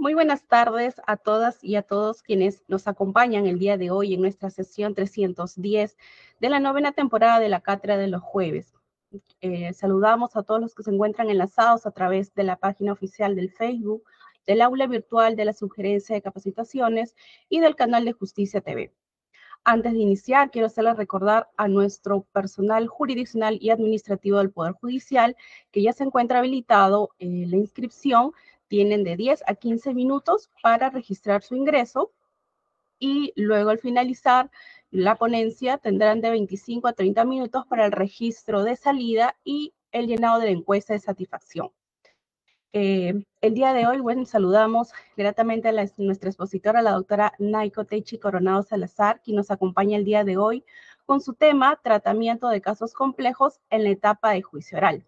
Muy buenas tardes a todas y a todos quienes nos acompañan el día de hoy en nuestra sesión 310 de la novena temporada de la Cátedra de los Jueves. Saludamos a todos los que se encuentran enlazados a través de la página oficial del Facebook, del aula virtual de la Sugerencia de Capacitaciones y del canal de Justicia TV. Antes de iniciar, quiero hacerles recordar a nuestro personal jurisdiccional y administrativo del Poder Judicial que ya se encuentra habilitado la inscripción. Tienen de 10 a 15 minutos para registrar su ingreso y luego al finalizar la ponencia tendrán de 25 a 30 minutos para el registro de salida y el llenado de la encuesta de satisfacción. El día de hoy, bueno, saludamos gratamente a nuestra expositora, la doctora Naiko Teichi Coronado Salazar, quien nos acompaña el día de hoy con su tema, tratamiento de casos complejos en la etapa de juicio oral.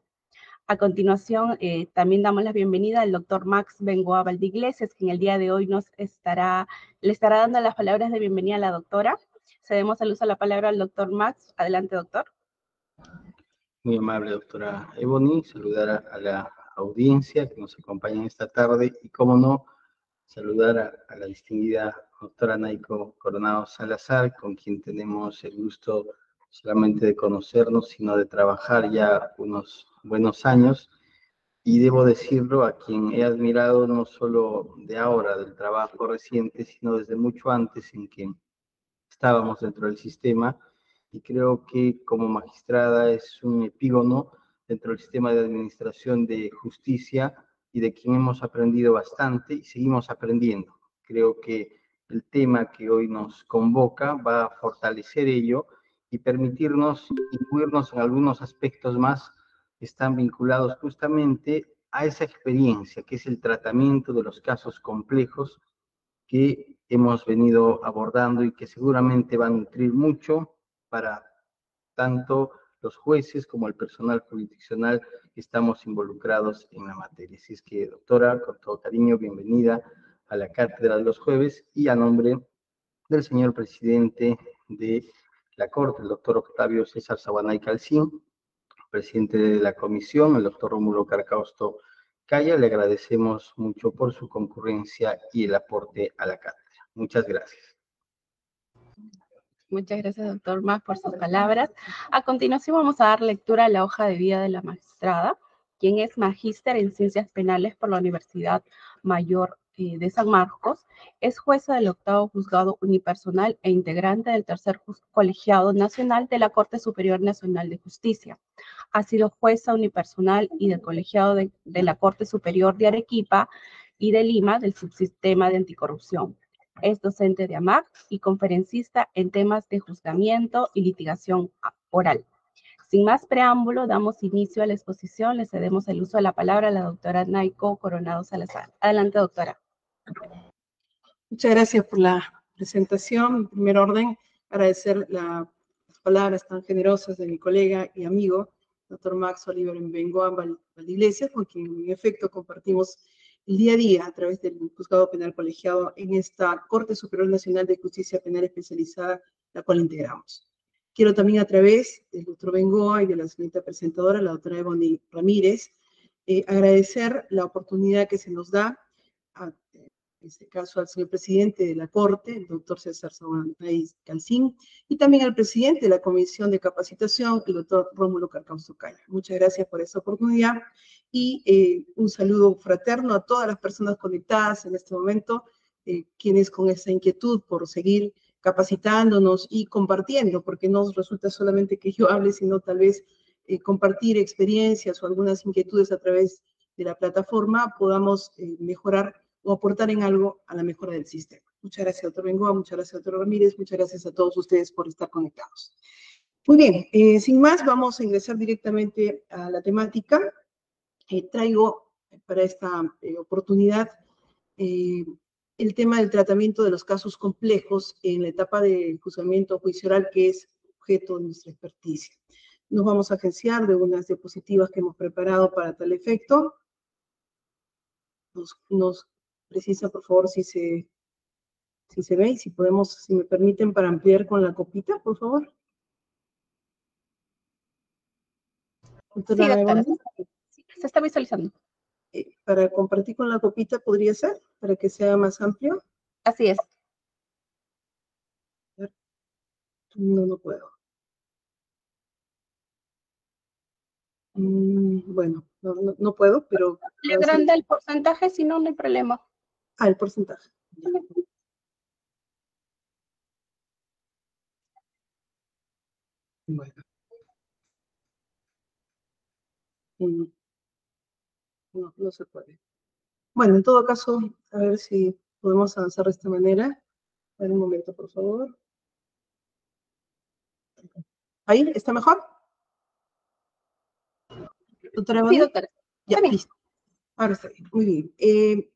A continuación, también damos la bienvenida al doctor Max Bengoa Valdeiglesias, quien el día de hoy le estará dando las palabras de bienvenida a la doctora. Cedemos el uso de la palabra al doctor Max. Adelante, doctor. Muy amable, doctora Ebony, saludar a la audiencia que nos acompaña esta tarde y, cómo no, saludar a la distinguida doctora Naiko Coronado Salazar, con quien tenemos el gusto solamente de conocernos, sino de trabajar ya unos buenos años. Y debo decirlo, a quien he admirado no solo de ahora, del trabajo reciente, sino desde mucho antes en que estábamos dentro del sistema, y creo que como magistrada es un epígono dentro del sistema de administración de justicia y de quien hemos aprendido bastante y seguimos aprendiendo. Creo que el tema que hoy nos convoca va a fortalecer ello y permitirnos incluirnos en algunos aspectos más que están vinculados justamente a esa experiencia, que es el tratamiento de los casos complejos que hemos venido abordando y que seguramente va a nutrir mucho para tanto los jueces como el personal jurisdiccional que estamos involucrados en la materia. Así es que, doctora, con todo cariño, bienvenida a la Cátedra de los Jueves, y a nombre del señor presidente de la Corte, el doctor Octavio César Sabanay Calcín, presidente de la comisión, el doctor Rómulo Carcausto Calla, le agradecemos mucho por su concurrencia y el aporte a la cátedra. Muchas gracias. Muchas gracias, doctor Max, por sus palabras. A continuación vamos a dar lectura a la hoja de vida de la magistrada, quien es magíster en Ciencias Penales por la Universidad Mayor de San Marcos, es jueza del 8º Juzgado Unipersonal e integrante del 3er Colegiado Nacional de la Corte Superior Nacional de Justicia. Ha sido jueza unipersonal y del Colegiado de la Corte Superior de Arequipa y de Lima del Subsistema de Anticorrupción. Es docente de AMAC y conferencista en temas de juzgamiento y litigación oral. Sin más preámbulo, damos inicio a la exposición. Le cedemos el uso de la palabra a la doctora Naiko Coronado Salazar. Adelante, doctora. Muchas gracias por la presentación. En primer orden, agradecer las palabras tan generosas de mi colega y amigo, doctor Max Oliver Bengoa Valdeiglesias, con quien en efecto compartimos el día a día a través del Juzgado Penal Colegiado en esta Corte Superior Nacional de Justicia Penal Especializada, la cual integramos. Quiero también, a través del doctor Bengoa y de la señorita presentadora, la doctora Ebony Ramírez, agradecer la oportunidad que se nos da en este caso al señor presidente de la Corte, el doctor César Sabanay Calcín, y también al presidente de la Comisión de Capacitación, el doctor Rómulo Carcausto Calla. Muchas gracias por esta oportunidad y un saludo fraterno a todas las personas conectadas en este momento, quienes con esa inquietud por seguir capacitándonos y compartiendo, porque no resulta solamente que yo hable, sino tal vez compartir experiencias o algunas inquietudes a través de la plataforma, podamos mejorar o aportar en algo a la mejora del sistema. Muchas gracias, doctor Bengoa, muchas gracias, doctor Ramírez, muchas gracias a todos ustedes por estar conectados. Muy bien, sin más, vamos a ingresar directamente a la temática. Traigo para esta oportunidad el tema del tratamiento de los casos complejos en la etapa de juzgamiento juicio oral, que es objeto de nuestra experticia. Nos vamos a agenciar de unas diapositivas que hemos preparado para tal efecto. Nos precisa, por favor, si se ve y si podemos, si me permiten, para ampliar con la copita, por favor. Sí, doctora, se está visualizando. Para compartir con la copita, ¿podría ser? para que sea más amplio. Así es. No, no puedo. Bueno, no puedo, pero... Le agranda el porcentaje, si no, no hay problema. Ah, el porcentaje. Bueno. No se puede. Bueno, en todo caso, a ver si podemos avanzar de esta manera. A ver, un momento, por favor. ¿Ahí? ¿Está mejor? ¿Doctora Sí, Bonnie? doctora. Ya, Está bien. listo. Ahora está bien, muy bien.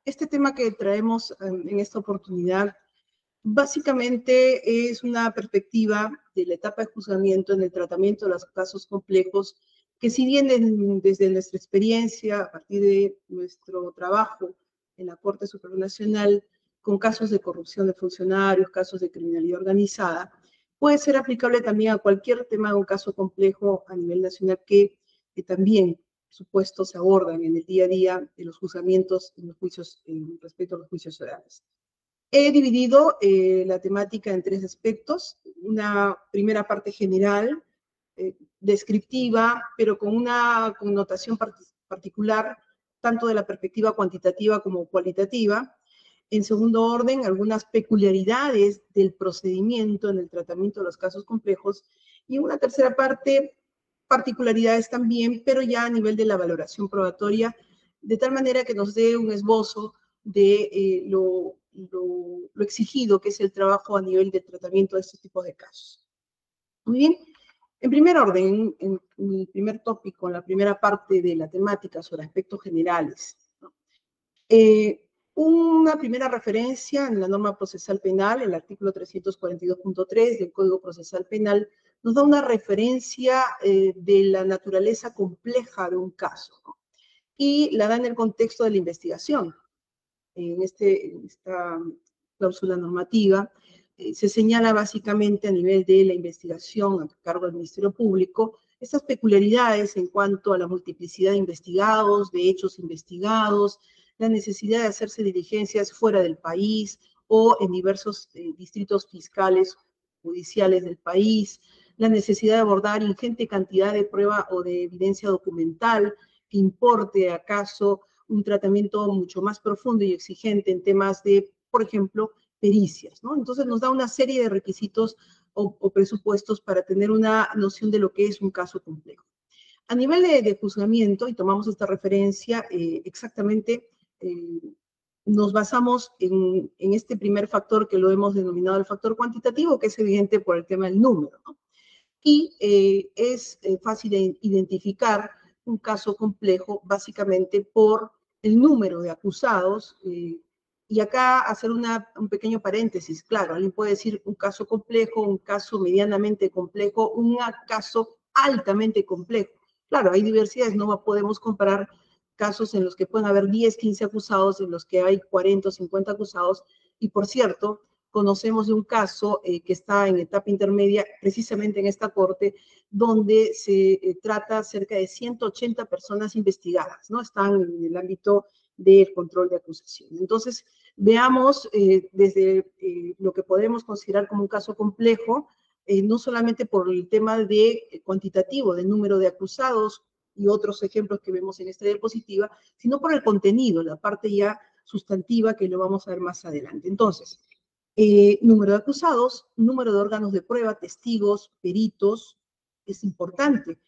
Este tema que traemos en esta oportunidad básicamente es una perspectiva de la etapa de juzgamiento en el tratamiento de los casos complejos que, si bien desde nuestra experiencia, a partir de nuestro trabajo en la Corte Superior Nacional, con casos de corrupción de funcionarios, casos de criminalidad organizada, puede ser aplicable también a cualquier tema de un caso complejo a nivel nacional que también, por supuesto, se abordan en el día a día de los juzgamientos en los juicios, respecto a los juicios orales. He dividido la temática en tres aspectos. Una primera parte general, descriptiva, pero con una connotación particular, tanto de la perspectiva cuantitativa como cualitativa. En segundo orden, algunas peculiaridades del procedimiento en el tratamiento de los casos complejos. Y en una tercera parte, particularidades también, pero ya a nivel de la valoración probatoria, de tal manera que nos dé un esbozo de lo exigido que es el trabajo a nivel de tratamiento de este tipo de casos. Muy bien. En primer orden, en el primer tópico, en la primera parte de la temática sobre aspectos generales, ¿no? Una primera referencia en la norma procesal penal, el artículo 342.3 del Código Procesal Penal, nos da una referencia de la naturaleza compleja de un caso, ¿no? Y la da en el contexto de la investigación. En esta cláusula normativa, se señala básicamente a nivel de la investigación a cargo del Ministerio Público estas peculiaridades en cuanto a la multiplicidad de investigados, de hechos investigados, la necesidad de hacerse diligencias fuera del país o en diversos distritos fiscales judiciales del país, la necesidad de abordar ingente cantidad de prueba o de evidencia documental que importe acaso un tratamiento mucho más profundo y exigente en temas de, por ejemplo, pericias, ¿no? Entonces nos da una serie de requisitos o presupuestos para tener una noción de lo que es un caso complejo. A nivel de juzgamiento, y tomamos esta referencia, exactamente nos basamos en este primer factor que lo hemos denominado el factor cuantitativo, que es evidente por el tema del número, ¿no? Y es fácil de identificar un caso complejo básicamente por el número de acusados. Y acá hacer un pequeño paréntesis. Claro, alguien puede decir un caso complejo, un caso medianamente complejo, un caso altamente complejo. Claro, hay diversidades, no podemos comparar casos en los que pueden haber 10, 15 acusados, en los que hay 40 o 50 acusados. Y por cierto, conocemos de un caso que está en etapa intermedia, precisamente en esta corte, donde se trata cerca de 180 personas investigadas, ¿no? Están en el ámbito del control de acusación. Entonces, veamos desde lo que podemos considerar como un caso complejo, no solamente por el tema de cuantitativo, del número de acusados y otros ejemplos que vemos en esta diapositiva, sino por el contenido, la parte ya sustantiva que lo vamos a ver más adelante. Entonces, número de acusados, número de órganos de prueba, testigos, peritos, es importante.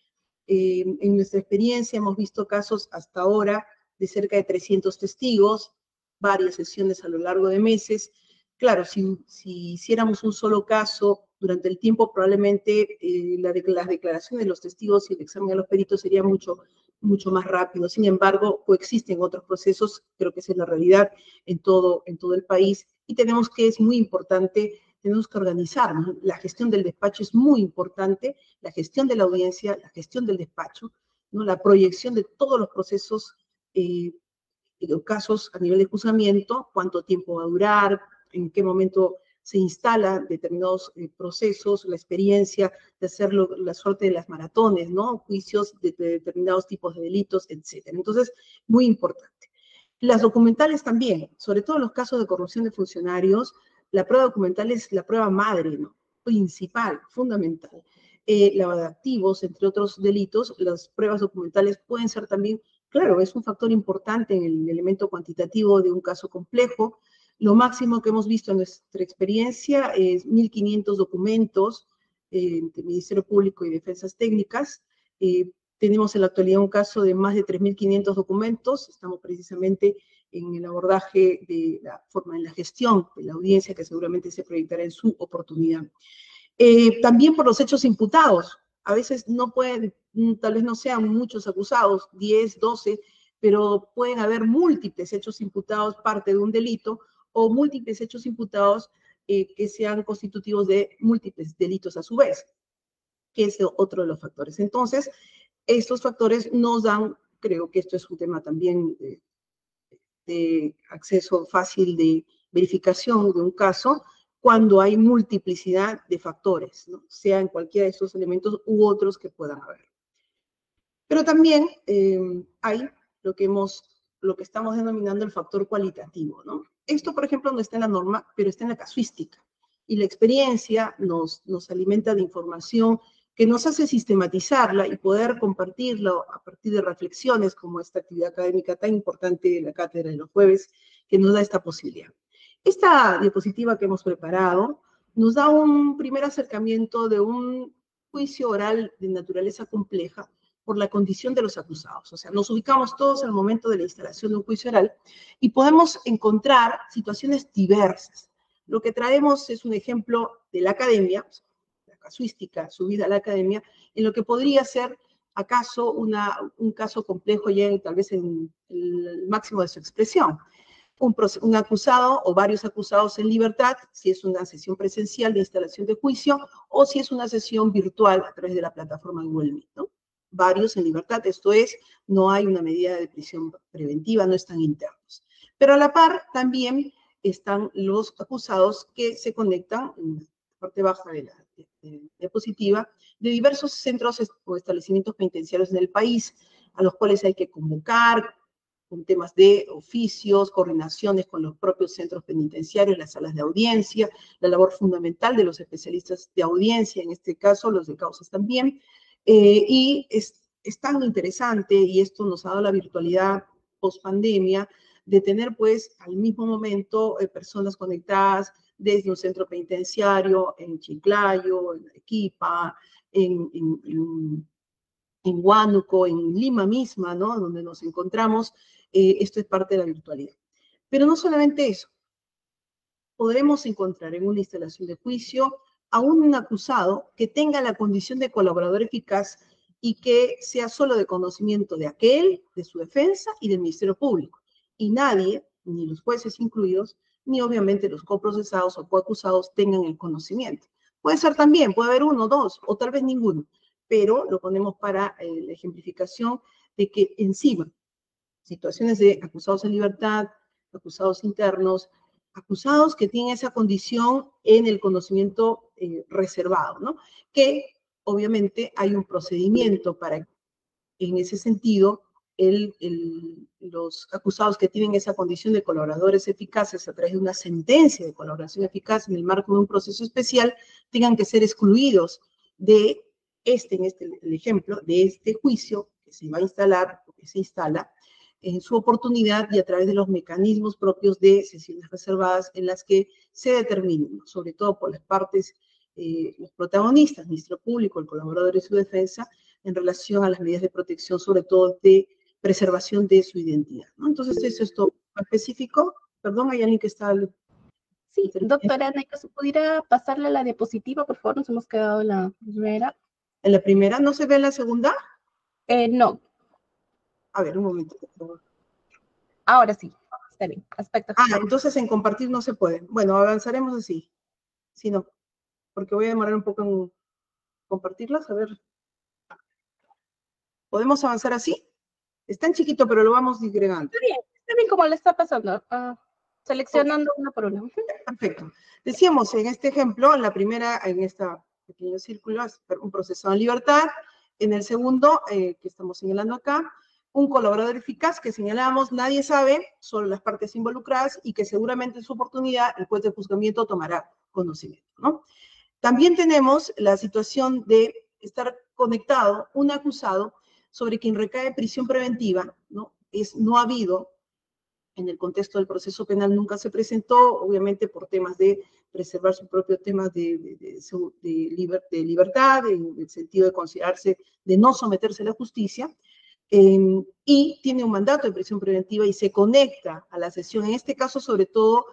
En nuestra experiencia hemos visto casos hasta ahora de cerca de 300 testigos, varias sesiones a lo largo de meses. Claro, si hiciéramos un solo caso durante el tiempo, probablemente las declaraciones de los testigos y el examen de los peritos sería mucho más rápido. Sin embargo, coexisten otros procesos, creo que esa es la realidad en todo el país, y es muy importante, tenemos que organizarnos. La gestión del despacho es muy importante, la gestión de la audiencia, la gestión del despacho, ¿no? La proyección de todos los procesos, casos a nivel de juzgamiento, cuánto tiempo va a durar, en qué momento se instalan determinados procesos, la experiencia de hacerlo, la suerte de las maratones, ¿no? Juicios de determinados tipos de delitos, etc. Entonces, muy importante. Las documentales también, sobre todo en los casos de corrupción de funcionarios, la prueba documental es la prueba madre, ¿no? Principal, fundamental. Lavado de activos, entre otros delitos, las pruebas documentales pueden ser también, claro, es un factor importante en el elemento cuantitativo de un caso complejo. Lo máximo que hemos visto en nuestra experiencia es 1.500 documentos entre Ministerio Público y Defensas Técnicas. Tenemos en la actualidad un caso de más de 3.500 documentos. Estamos precisamente en el abordaje de la forma en la gestión de la audiencia que seguramente se proyectará en su oportunidad. También por los hechos imputados. A veces no pueden, tal vez no sean muchos acusados, 10, 12, pero pueden haber múltiples hechos imputados, parte de un delito, o múltiples hechos imputados que sean constitutivos de múltiples delitos a su vez, que es otro de los factores. Entonces, estos factores nos dan, creo que esto es un tema también de acceso fácil de verificación de un caso, cuando hay multiplicidad de factores, ¿no? Sea en cualquiera de estos elementos u otros que puedan haber. Pero también hay lo que estamos denominando el factor cualitativo, ¿no? Esto, por ejemplo, no está en la norma, pero está en la casuística. Y la experiencia nos alimenta de información que nos hace sistematizarla y poder compartirla a partir de reflexiones como esta actividad académica tan importante de la cátedra de los jueves, que nos da esta posibilidad. Esta diapositiva que hemos preparado nos da un primer acercamiento de un juicio oral de naturaleza compleja por la condición de los acusados. O sea, nos ubicamos todos al momento de la instalación de un juicio oral y podemos encontrar situaciones diversas. Lo que traemos es un ejemplo de la academia, la casuística subida a la academia, en lo que podría ser acaso un caso complejo ya tal vez en el máximo de su expresión. Un acusado o varios acusados en libertad, si es una sesión presencial de instalación de juicio o si es una sesión virtual a través de la plataforma Google Meet, ¿no? Varios en libertad, esto es, no hay una medida de prisión preventiva, no están internos. Pero a la par también están los acusados que se conectan en la parte baja de la diapositiva de diversos centros o establecimientos penitenciarios en el país, a los cuales hay que convocar con temas de oficios, coordinaciones con los propios centros penitenciarios, las salas de audiencia, la labor fundamental de los especialistas de audiencia, en este caso los de causas también, y es tan interesante, y esto nos ha dado la virtualidad post-pandemia, de tener pues al mismo momento personas conectadas desde un centro penitenciario en Chiclayo, en Arequipa, en Huánuco, en Lima misma, ¿no? Donde nos encontramos, esto es parte de la virtualidad. Pero no solamente eso, podremos encontrar en una instalación de juicio a un acusado que tenga la condición de colaborador eficaz y que sea solo de conocimiento de aquel, de su defensa y del Ministerio Público. Y nadie, ni los jueces incluidos, ni obviamente los coprocesados o coacusados tengan el conocimiento. Puede ser también, puede haber uno, dos, o tal vez ninguno, pero lo ponemos para la ejemplificación de que encima, situaciones de acusados en libertad, acusados internos, acusados que tienen esa condición en el conocimiento reservado, ¿no? Que obviamente hay un procedimiento para, en ese sentido, los acusados que tienen esa condición de colaboradores eficaces a través de una sentencia de colaboración eficaz en el marco de un proceso especial, tengan que ser excluidos de el ejemplo, de este juicio que se va a instalar, o que se instala, en su oportunidad y a través de los mecanismos propios de sesiones reservadas en las que se determinen, sobre todo por las partes, los protagonistas, el Ministerio Público, el colaborador y su defensa, en relación a las medidas de protección, sobre todo de preservación de su identidad, ¿no? Entonces, eso es todo específico. Perdón, hay alguien que está... Sí, doctora Naiko, ¿se pudiera pasarle la diapositiva, por favor? Nos hemos quedado en la primera. ¿En la primera? ¿No se ve en la segunda? No. A ver, un momento, por favor. Ahora sí, está bien. Aspecto. Entonces en compartir no se puede. Bueno, avanzaremos así. Si no, porque voy a demorar un poco en compartirlas. A ver. ¿Podemos avanzar así? Está en chiquito, pero lo vamos disgregando. Está bien como le está pasando. Seleccionando una por una. Perfecto. Decíamos en este ejemplo, en la primera, en este pequeño círculo, es un procesado en libertad. En el segundo, que estamos señalando acá, un colaborador eficaz que señalamos, nadie sabe, solo las partes involucradas, y que seguramente en su oportunidad el juez de juzgamiento tomará conocimiento, ¿no? También tenemos la situación de estar conectado un acusado sobre quien recae prisión preventiva, ¿no? No ha habido, en el contexto del proceso penal nunca se presentó, obviamente por temas de preservar su propio tema de libertad, en el sentido de considerarse, de no someterse a la justicia, y tiene un mandato de prisión preventiva y se conecta a la sesión. En este caso, sobre todo,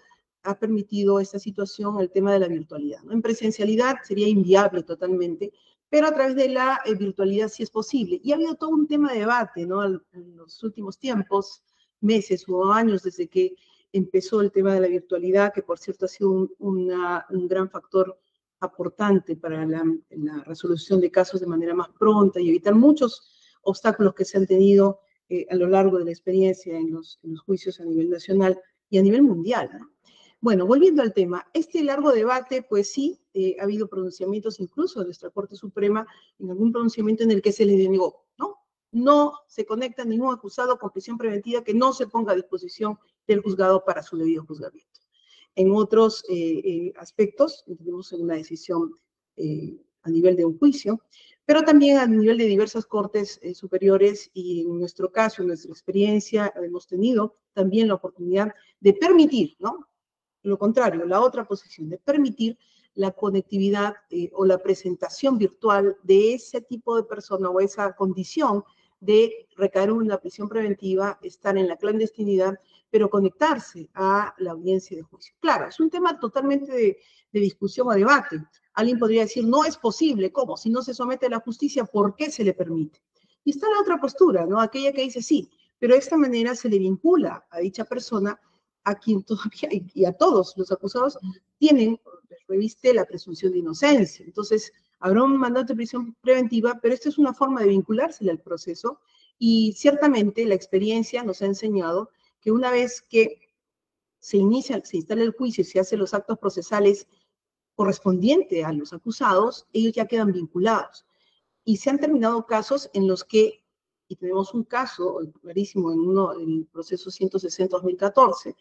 ha permitido esta situación el tema de la virtualidad, ¿no? En presencialidad sería inviable totalmente, pero a través de la virtualidad sí es posible. Y ha habido todo un tema de debate, ¿no? En los últimos tiempos, meses o años, desde que empezó el tema de la virtualidad, que por cierto ha sido un gran factor aportante para la resolución de casos de manera más pronta y evitar muchos obstáculos que se han tenido a lo largo de la experiencia en los juicios a nivel nacional y a nivel mundial, ¿no? Bueno, volviendo al tema, este largo debate, pues sí, ha habido pronunciamientos incluso de nuestra Corte Suprema, en algún pronunciamiento en el que se le denegó, ¿no? No se conecta ningún acusado con prisión preventiva que no se ponga a disposición del juzgado para su debido juzgamiento. En otros aspectos, tenemos una decisión a nivel de un juicio, pero también a nivel de diversas cortes superiores, y en nuestro caso, en nuestra experiencia, hemos tenido también la oportunidad de permitir, ¿no? Lo contrario, la otra posición, de permitir la conectividad o la presentación virtual de ese tipo de persona o esa condición de recaer en una prisión preventiva, estar en la clandestinidad, pero conectarse a la audiencia de juicio. Claro, es un tema totalmente de discusión o debate. Alguien podría decir, no es posible, ¿cómo? Si no se somete a la justicia, ¿por qué se le permite? Y está la otra postura, ¿no? Aquella que dice, sí, pero de esta manera se le vincula a dicha persona a quien todavía, y a todos los acusados, tienen, reviste la presunción de inocencia. Entonces, habrá un mandato de prisión preventiva, pero esta es una forma de vinculársele al proceso, y ciertamente la experiencia nos ha enseñado que una vez que se instala el juicio y se hacen los actos procesales correspondientes a los acusados, ellos ya quedan vinculados. Y se han terminado casos en los que, y tenemos un caso clarísimo en el proceso 160-2014,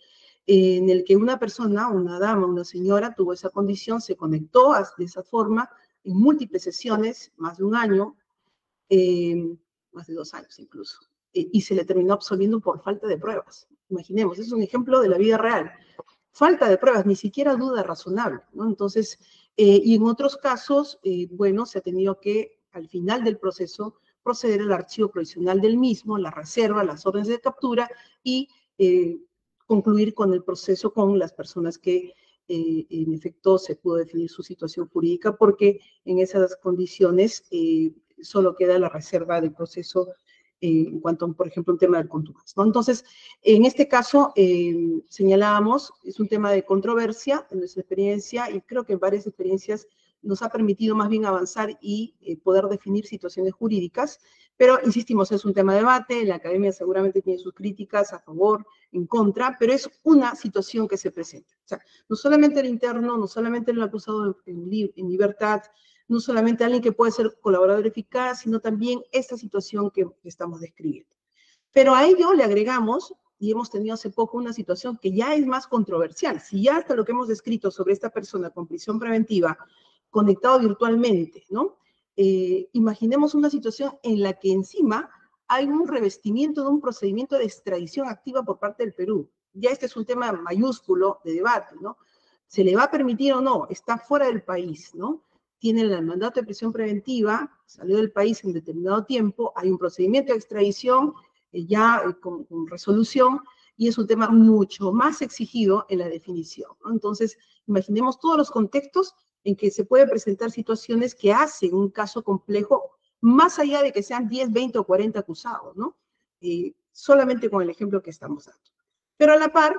en el que una persona, una dama, una señora, tuvo esa condición, se conectó de esa forma en múltiples sesiones, más de un año, más de 2 años incluso, y se le terminó absolviendo por falta de pruebas. Imaginemos, es un ejemplo de la vida real. Falta de pruebas, ni siquiera duda razonable, ¿no? Entonces, y en otros casos, bueno, se ha tenido que, al final del proceso, proceder al archivo provisional del mismo, la reserva, las órdenes de captura, y concluir con el proceso con las personas que en efecto se pudo definir su situación jurídica, porque en esas condiciones solo queda la reserva del proceso en cuanto, por ejemplo, un tema del contumax, ¿no? Entonces, en este caso, señalábamos, es un tema de controversia en nuestra experiencia, y creo que en varias experiencias nos ha permitido más bien avanzar y poder definir situaciones jurídicas, pero insistimos, es un tema de debate, la academia seguramente tiene sus críticas a favor, en contra, pero es una situación que se presenta. O sea, no solamente el interno, no solamente el acusado en libertad, no solamente alguien que puede ser colaborador eficaz, sino también esta situación que estamos describiendo. Pero a ello le agregamos, y hemos tenido hace poco una situación que ya es más controversial. Si ya hasta lo que hemos descrito sobre esta persona con prisión preventiva, conectado virtualmente, ¿no? Imaginemos una situación en la que encima hay un revestimiento de un procedimiento de extradición activa por parte del Perú. Ya este es un tema mayúsculo de debate, ¿no? ¿Se le va a permitir o no? Está fuera del país, ¿no? Tiene el mandato de prisión preventiva, salió del país en determinado tiempo, hay un procedimiento de extradición con resolución, y es un tema mucho más exigido en la definición, ¿no? Entonces, imaginemos todos los contextos en que se pueden presentar situaciones que hacen un caso complejo, más allá de que sean 10, 20 o 40 acusados, ¿no? Solamente con el ejemplo que estamos dando. Pero a la par,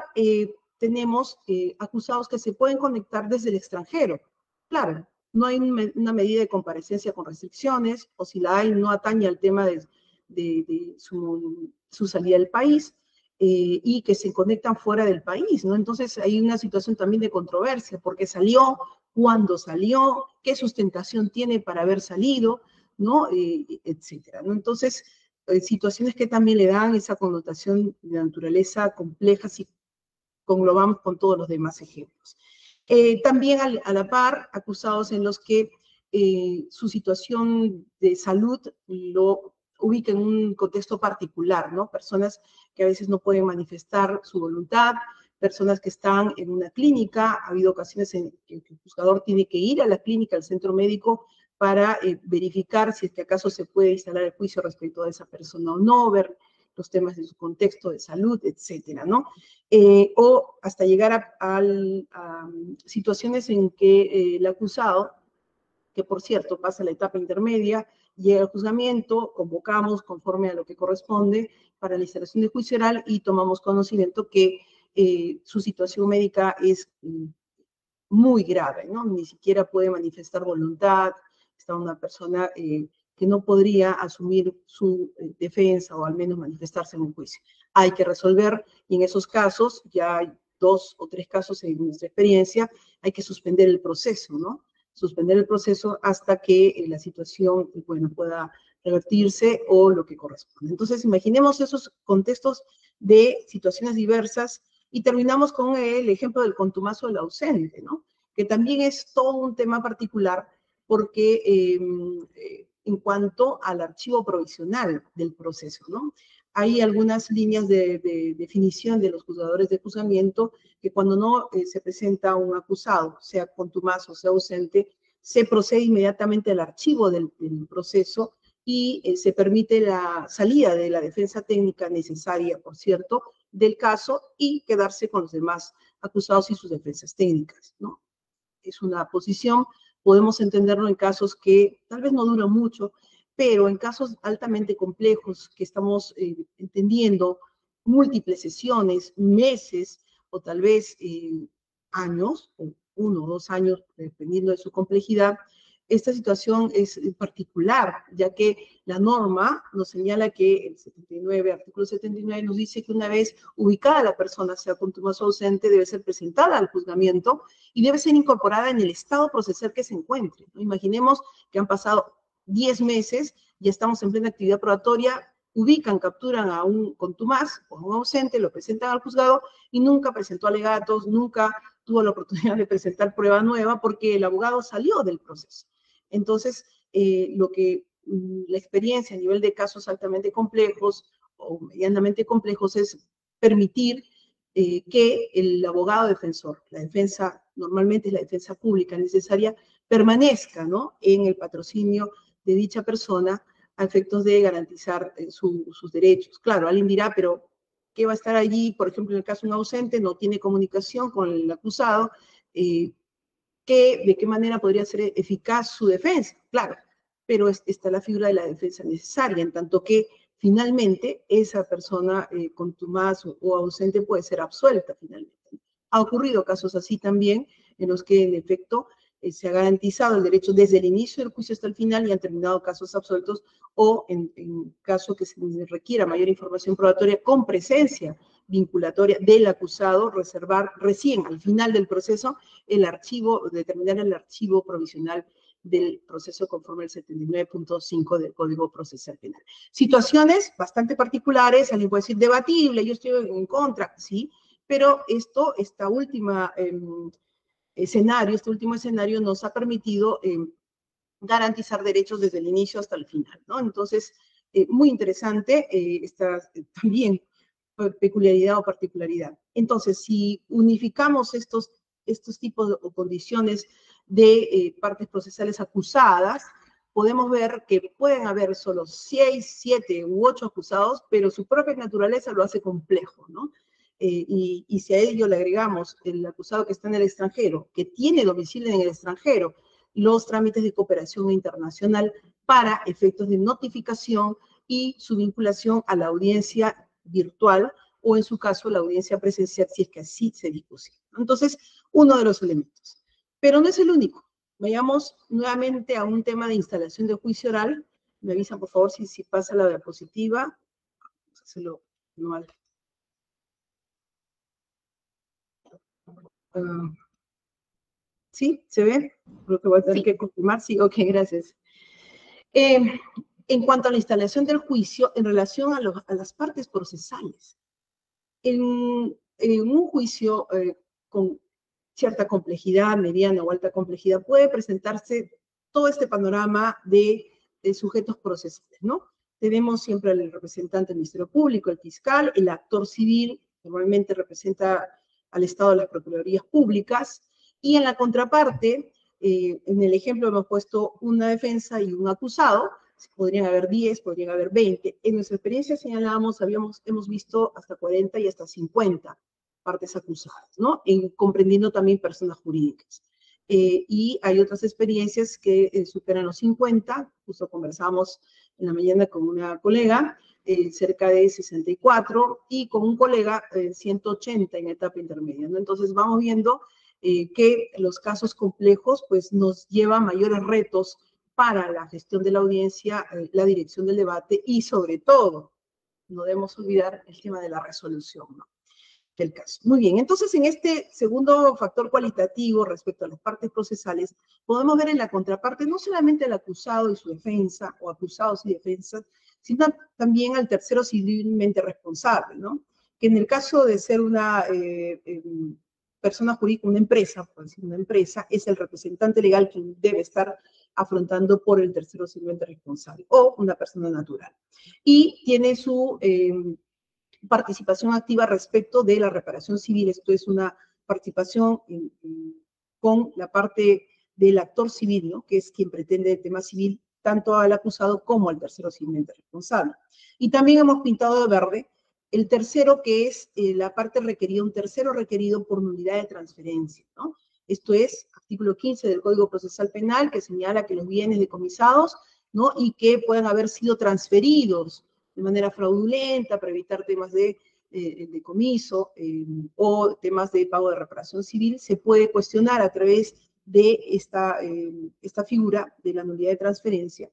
tenemos acusados que se pueden conectar desde el extranjero. Claro, no hay una medida de comparecencia con restricciones, o si la hay, no atañe al tema de su salida del país, y que se conectan fuera del país, ¿no? Entonces hay una situación también de controversia, porque salió, cuándo salió, qué sustentación tiene para haber salido, ¿no? Etcétera, ¿no? Entonces, situaciones que también le dan esa connotación de naturaleza compleja si conglobamos con todos los demás ejemplos. También a la par, acusados en los que su situación de salud lo ubica en un contexto particular, ¿no? Personas que a veces no pueden manifestar su voluntad, personas que están en una clínica, ha habido ocasiones en que el juzgador tiene que ir a la clínica, al centro médico, para verificar si es que acaso se puede instalar el juicio respecto a esa persona o no, ver los temas de su contexto de salud, etcétera, ¿no? O hasta llegar a situaciones en que el acusado, que por cierto pasa la etapa intermedia, llega al juzgamiento, convocamos conforme a lo que corresponde para la instalación de juicio oral y tomamos conocimiento que su situación médica es muy grave, ¿no? Ni siquiera puede manifestar voluntad, está una persona que no podría asumir su defensa o al menos manifestarse en un juicio. Hay que resolver, y en esos casos, ya hay 2 o 3 casos en nuestra experiencia, hay que suspender el proceso, ¿no? Suspender el proceso hasta que la situación, bueno, pueda revertirse o lo que corresponde. Entonces, imaginemos esos contextos de situaciones diversas y terminamos con el ejemplo del contumacio del ausente, ¿no? Que también es todo un tema particular porque en cuanto al archivo provisional del proceso, ¿no? Hay algunas líneas de definición de los juzgadores de juzgamiento que cuando no se presenta un acusado, sea contumaz o sea ausente, se procede inmediatamente al archivo del proceso y se permite la salida de la defensa técnica necesaria, por cierto, del caso y quedarse con los demás acusados y sus defensas técnicas, ¿no? Es una posición, podemos entenderlo en casos que tal vez no duran mucho, pero en casos altamente complejos que estamos entendiendo múltiples sesiones, meses o tal vez años, o 1 o 2 años, dependiendo de su complejidad, esta situación es particular, ya que la norma nos señala que el 79, artículo 79, nos dice que una vez ubicada la persona, sea contumacio o ausente, debe ser presentada al juzgamiento y debe ser incorporada en el estado procesal que se encuentre, ¿no? Imaginemos que han pasado 10 meses, ya estamos en plena actividad probatoria, ubican, capturan a un contumaz o a un ausente, lo presentan al juzgado y nunca presentó alegatos, nunca tuvo la oportunidad de presentar prueba nueva porque el abogado salió del proceso. Entonces, la experiencia a nivel de casos altamente complejos o medianamente complejos es permitir que el abogado defensor, la defensa, normalmente es la defensa pública necesaria, permanezca, ¿no?, en el patrocinio de dicha persona a efectos de garantizar sus derechos. Claro, alguien dirá, pero ¿qué va a estar allí? Por ejemplo, en el caso de un ausente, no tiene comunicación con el acusado, ¿de qué manera podría ser eficaz su defensa? Claro, pero está la figura de la defensa necesaria, en tanto que finalmente esa persona contumaz o ausente puede ser absuelta finalmente. Ha ocurrido casos así también, en los que en efecto se ha garantizado el derecho desde el inicio del juicio hasta el final y han terminado casos absueltos, o en caso que se requiera mayor información probatoria con presencia vinculatoria del acusado, reservar recién al final del proceso el archivo, determinar el archivo provisional del proceso conforme al 79.5 del Código Procesal Penal. Situaciones bastante particulares, alguien puede decir debatible, yo estoy en contra, sí, pero este último escenario nos ha permitido garantizar derechos desde el inicio hasta el final, ¿no? Entonces, muy interesante esta también peculiaridad o particularidad. Entonces, si unificamos estos tipos o condiciones de partes procesales acusadas, podemos ver que pueden haber solo 6, 7 u 8 acusados, pero su propia naturaleza lo hace complejo, ¿no? Y si a ello le agregamos el acusado que está en el extranjero, que tiene domicilio en el extranjero, los trámites de cooperación internacional para efectos de notificación y su vinculación a la audiencia virtual o en su caso la audiencia presencial si es que así se dispusiera. Entonces, uno de los elementos. Pero no es el único. Vayamos nuevamente a un tema de instalación de juicio oral. Me avisan, por favor, si pasa la diapositiva. Vamos a hacerlo manual. ¿Sí? ¿Se ve? Creo que voy a tener que confirmar. Sí, ok, gracias. en cuanto a la instalación del juicio en relación a las partes procesales. En un juicio con cierta complejidad, mediana o alta complejidad, puede presentarse todo este panorama de sujetos procesales, ¿no? Tenemos siempre al representante del Ministerio Público, el fiscal, el actor civil, normalmente representa al Estado de las Procuradurías Públicas, y en la contraparte, en el ejemplo hemos puesto una defensa y un acusado, podrían haber 10, podrían haber 20. En nuestra experiencia señalábamos, hemos visto hasta 40 y hasta 50 partes acusadas, ¿no? Comprendiendo también personas jurídicas. Y hay otras experiencias que superan los 50, justo conversamos en la mañana con una colega, cerca de 64, y con un colega 180 en etapa intermedia, ¿no? Entonces vamos viendo que los casos complejos pues nos llevan mayores retos para la gestión de la audiencia, la dirección del debate y sobre todo, no debemos olvidar el tema de la resolución, ¿no?, del caso. Muy bien, entonces en este segundo factor cualitativo respecto a las partes procesales, podemos ver en la contraparte no solamente al acusado y su defensa, o acusados y defensas, sino también al tercero civilmente responsable, ¿no? Que en el caso de ser una persona jurídica, una empresa, por decir una empresa, es el representante legal quien debe estar afrontando por el tercero civilmente responsable, o una persona natural. Y tiene su participación activa respecto de la reparación civil. Esto es una participación con la parte del actor civil, ¿no?, que es quien pretende el tema civil, tanto al acusado como al tercero civilmente responsable. Y también hemos pintado de verde el tercero, que es la parte requerida, un tercero requerido por nulidad de transferencia, ¿no? Esto es artículo 15 del Código Procesal Penal, que señala que los bienes decomisados, ¿no?, y que puedan haber sido transferidos de manera fraudulenta para evitar temas de decomiso o temas de pago de reparación civil, se puede cuestionar a través de esta figura de la nulidad de transferencia,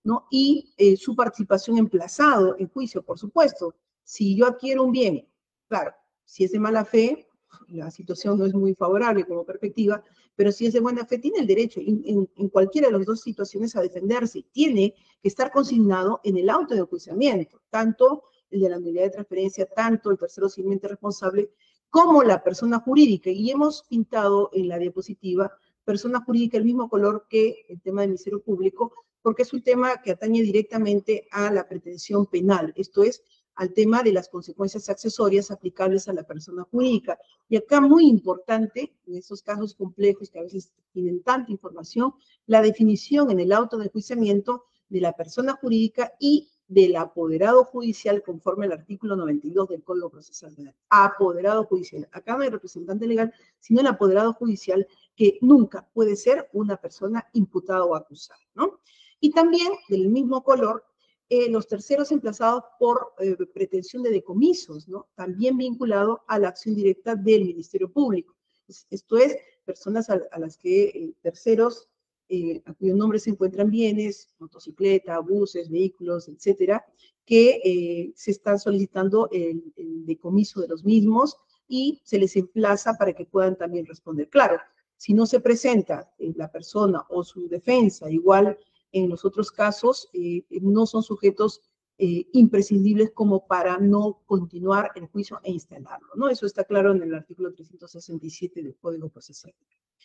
¿no? Y su participación emplazado en juicio, por supuesto. Si yo adquiero un bien, claro, si es de mala fe, la situación no es muy favorable como perspectiva, pero si es de buena fe, tiene el derecho en cualquiera de las dos situaciones a defenderse. Tiene que estar consignado en el auto de enjuiciamiento, tanto el de la nulidad de transferencia, tanto el tercero civilmente responsable, como la persona jurídica. Y hemos pintado en la diapositiva persona jurídica el mismo color que el tema del Ministerio Público, porque es un tema que atañe directamente a la pretensión penal, esto es, al tema de las consecuencias accesorias aplicables a la persona jurídica. Y acá muy importante, en estos casos complejos que a veces tienen tanta información, la definición en el auto de enjuiciamiento de la persona jurídica y del apoderado judicial conforme al artículo 92 del Código Procesal Penal. Apoderado judicial. Acá no hay representante legal, sino el apoderado judicial, que nunca puede ser una persona imputada o acusada, ¿no? Y también, del mismo color, los terceros emplazados por pretensión de decomisos, ¿no?, también vinculado a la acción directa del Ministerio Público. Esto es, personas a las que terceros, a cuyo nombre se encuentran bienes, motocicleta, buses, vehículos, etcétera, que se están solicitando el decomiso de los mismos y se les emplaza para que puedan también responder. Claro, si no se presenta la persona o su defensa, igual en los otros casos, no son sujetos imprescindibles como para no continuar el juicio e instalarlo, ¿no? Eso está claro en el artículo 367 del Código Procesal.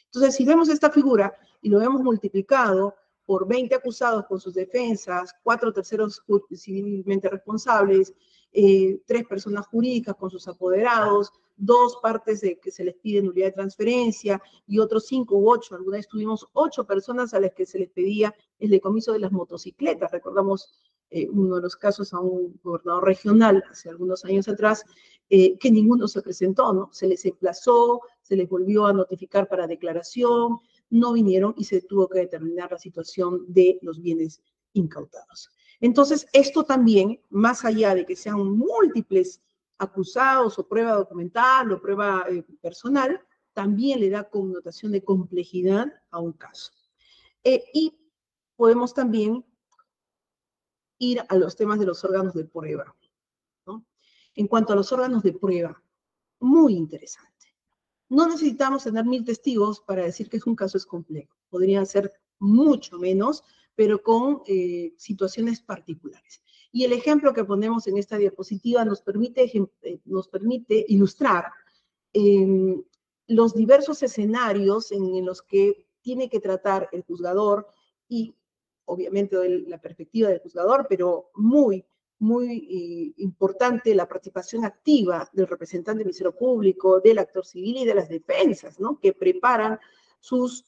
Entonces, si vemos esta figura y lo hemos multiplicado por 20 acusados con sus defensas, 4 terceros civilmente responsables, 3 personas jurídicas con sus apoderados, 2 partes de que se les pide nulidad de transferencia y otros 5 u 8, alguna vez tuvimos 8 personas a las que se les pedía el decomiso de las motocicletas. Recordamos uno de los casos a un gobernador regional hace algunos años atrás, que ninguno se presentó, ¿no? Se les emplazó, se les volvió a notificar para declaración, no vinieron y se tuvo que determinar la situación de los bienes incautados. Entonces, esto también, más allá de que sean múltiples acusados o prueba documental o prueba personal, también le da connotación de complejidad a un caso. Y podemos también ir a los temas de los órganos de prueba, ¿no? En cuanto a los órganos de prueba, muy interesante. No necesitamos tener 1000 testigos para decir que un caso es complejo. Podrían ser mucho menos, pero con situaciones particulares. Y el ejemplo que ponemos en esta diapositiva nos permite ilustrar los diversos escenarios en los que tiene que tratar el juzgador y obviamente de la perspectiva del juzgador, pero muy importante la participación activa del representante del Ministerio Público, del actor civil y de las defensas, ¿no? Que preparan sus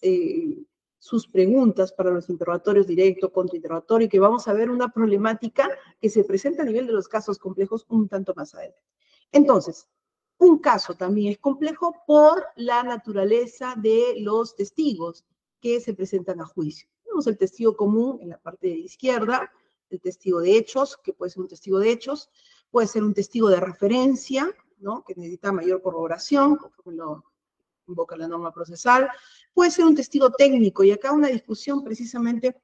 preguntas para los interrogatorios directo, contrainterrogatorio, y que vamos a ver una problemática que se presenta a nivel de los casos complejos un tanto más adelante. Entonces, un caso también es complejo por la naturaleza de los testigos que se presentan a juicio. Tenemos el testigo común en la parte de izquierda, el testigo de hechos, que puede ser un testigo de hechos, puede ser un testigo de referencia, ¿no? Que necesita mayor corroboración, conforme lo invoca la norma procesal, puede ser un testigo técnico, y acá una discusión precisamente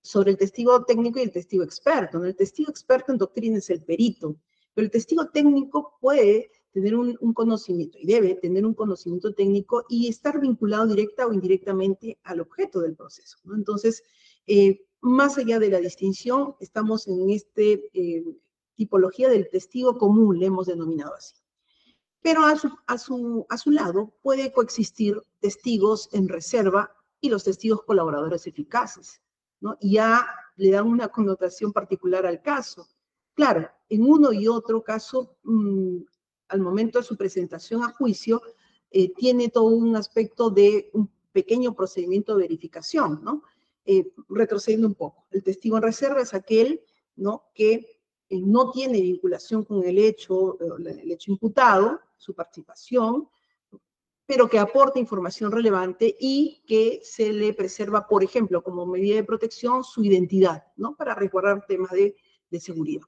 sobre el testigo técnico y el testigo experto, ¿no? El testigo experto en doctrina es el perito, pero el testigo técnico puede tener un conocimiento, y debe tener un conocimiento técnico y estar vinculado directa o indirectamente al objeto del proceso, ¿no? Entonces, más allá de la distinción, estamos en tipología del testigo común, le hemos denominado así. Pero a su lado puede coexistir testigos en reserva y los testigos colaboradores eficaces, ¿no? Y ya le dan una connotación particular al caso. Claro, en uno y otro caso, al momento de su presentación a juicio, tiene todo un aspecto de un pequeño procedimiento de verificación, ¿no? Retrocediendo un poco. El testigo en reserva es aquel, ¿no?, que no tiene vinculación con el hecho imputado, su participación, pero que aporta información relevante y que se le preserva, por ejemplo, como medida de protección, su identidad, ¿no?, para resguardar temas de seguridad.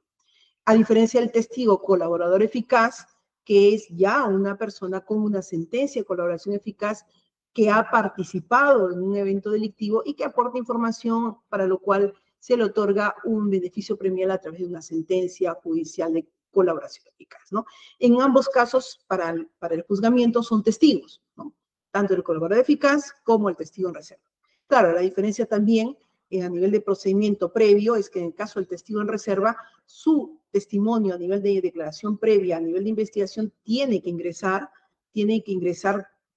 A diferencia del testigo colaborador eficaz, que es ya una persona con una sentencia de colaboración eficaz que ha participado en un evento delictivo y que aporta información para lo cual se le otorga un beneficio premial a través de una sentencia judicial de colaboración eficaz, ¿no? En ambos casos, para el juzgamiento, son testigos, ¿no? Tanto el colaborador eficaz como el testigo en reserva. Claro, la diferencia también a nivel de procedimiento previo es que en el caso del testigo en reserva, su testimonio a nivel de declaración previa, a nivel de investigación, tiene que ingresar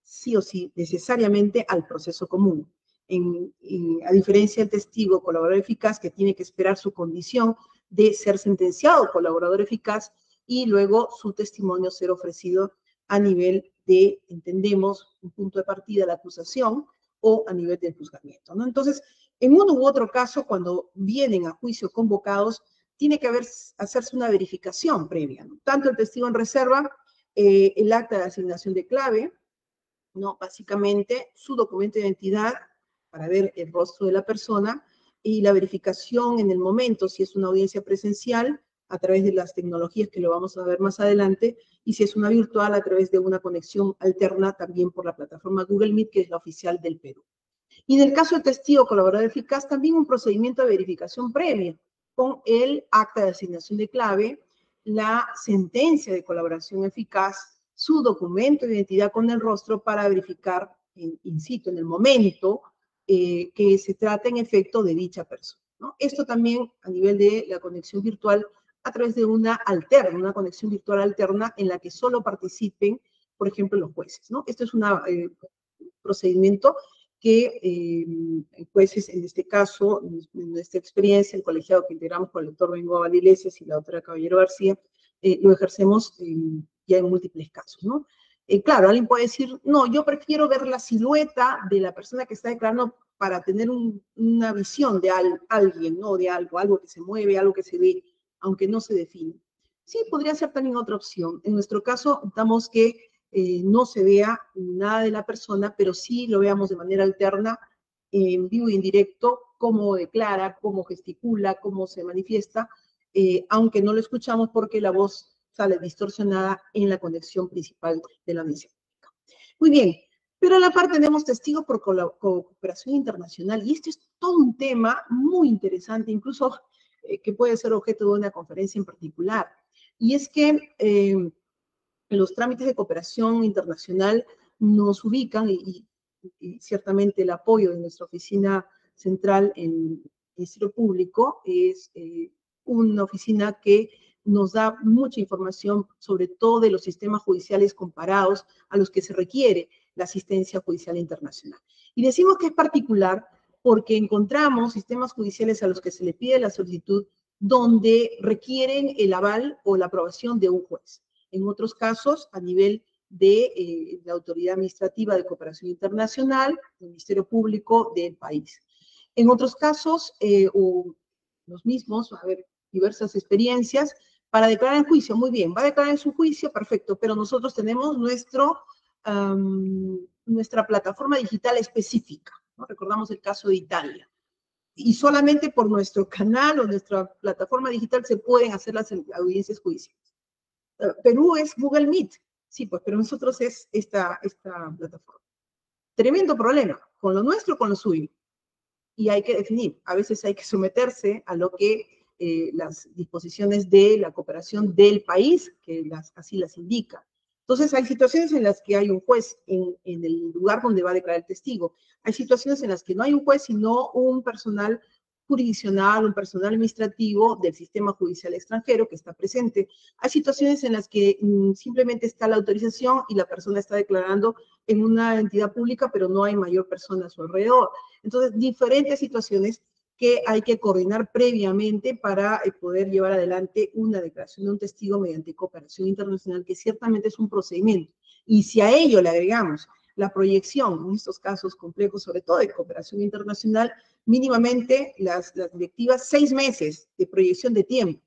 sí o sí, necesariamente al proceso común. A diferencia del testigo colaborador eficaz, que tiene que esperar su condición de ser sentenciado colaborador eficaz y luego su testimonio ser ofrecido a nivel de, entendemos, un punto de partida, la acusación, o a nivel del juzgamiento, ¿no? Entonces, en uno u otro caso, cuando vienen a juicio convocados, tiene que hacerse una verificación previa, ¿no? Tanto el testigo en reserva, el acta de asignación de clave, ¿no? Básicamente, su documento de identidad para ver el rostro de la persona y la verificación en el momento, si es una audiencia presencial, a través de las tecnologías que lo vamos a ver más adelante, y si es una virtual, a través de una conexión alterna también por la plataforma Google Meet, que es la oficial del Perú. Y en el caso del testigo colaborador eficaz, también un procedimiento de verificación previa, con el acta de asignación de clave, la sentencia de colaboración eficaz, su documento de identidad con el rostro para verificar in situ, en el momento, que se trata en efecto de dicha persona, ¿no? Esto también a nivel de la conexión virtual a través de una conexión virtual alterna en la que solo participen, por ejemplo, los jueces, ¿no? Esto es un procedimiento que jueces, en este caso, en nuestra experiencia, el colegiado que integramos con el doctor Bengoa Valdilesias y la doctora Caballero García, lo ejercemos ya en múltiples casos, ¿no? Claro, alguien puede decir, no, yo prefiero ver la silueta de la persona que está declarando para tener una visión de alguien, ¿no? De algo que se mueve, algo que se ve, aunque no se define. Sí, podría ser también otra opción. En nuestro caso, optamos que no se vea nada de la persona, pero sí lo veamos de manera alterna, en vivo y en directo, cómo declara, cómo gesticula, cómo se manifiesta, aunque no lo escuchamos porque la voz sale distorsionada en la conexión principal de la audiencia pública. Muy bien, pero a la par tenemos testigos por cooperación internacional, y este es todo un tema muy interesante, incluso que puede ser objeto de una conferencia en particular, y es que los trámites de cooperación internacional nos ubican, y ciertamente el apoyo de nuestra oficina central en el Ministerio Público es una oficina que nos da mucha información sobre todo de los sistemas judiciales comparados a los que se requiere la asistencia judicial internacional. Y decimos que es particular porque encontramos sistemas judiciales a los que se le pide la solicitud donde requieren el aval o la aprobación de un juez. En otros casos, a nivel de la Autoridad Administrativa de Cooperación Internacional, del Ministerio Público del país. En otros casos, o los mismos, a ver, diversas experiencias, para declarar en juicio, muy bien, va a declarar en su juicio, perfecto, pero nosotros tenemos nuestra plataforma digital específica, ¿no? Recordamos el caso de Italia. Y solamente por nuestro canal o nuestra plataforma digital se pueden hacer las audiencias judiciales. Perú es Google Meet, sí, pues, pero nosotros es esta plataforma. Tremendo problema, con lo nuestro, con lo suyo. Y hay que definir, a veces hay que someterse a lo que las disposiciones de la cooperación del país, que así las indica. Entonces, hay situaciones en las que hay un juez en el lugar donde va a declarar el testigo. Hay situaciones en las que no hay un juez, sino un personal jurisdiccional, un personal administrativo del sistema judicial extranjero que está presente. Hay situaciones en las que simplemente está la autorización y la persona está declarando en una entidad pública, pero no hay mayor persona a su alrededor. Entonces, diferentes situaciones que hay que coordinar previamente para poder llevar adelante una declaración de un testigo mediante cooperación internacional, que ciertamente es un procedimiento. Y si a ello le agregamos la proyección, en estos casos complejos, sobre todo de cooperación internacional, mínimamente las directivas 6 meses de proyección de tiempo.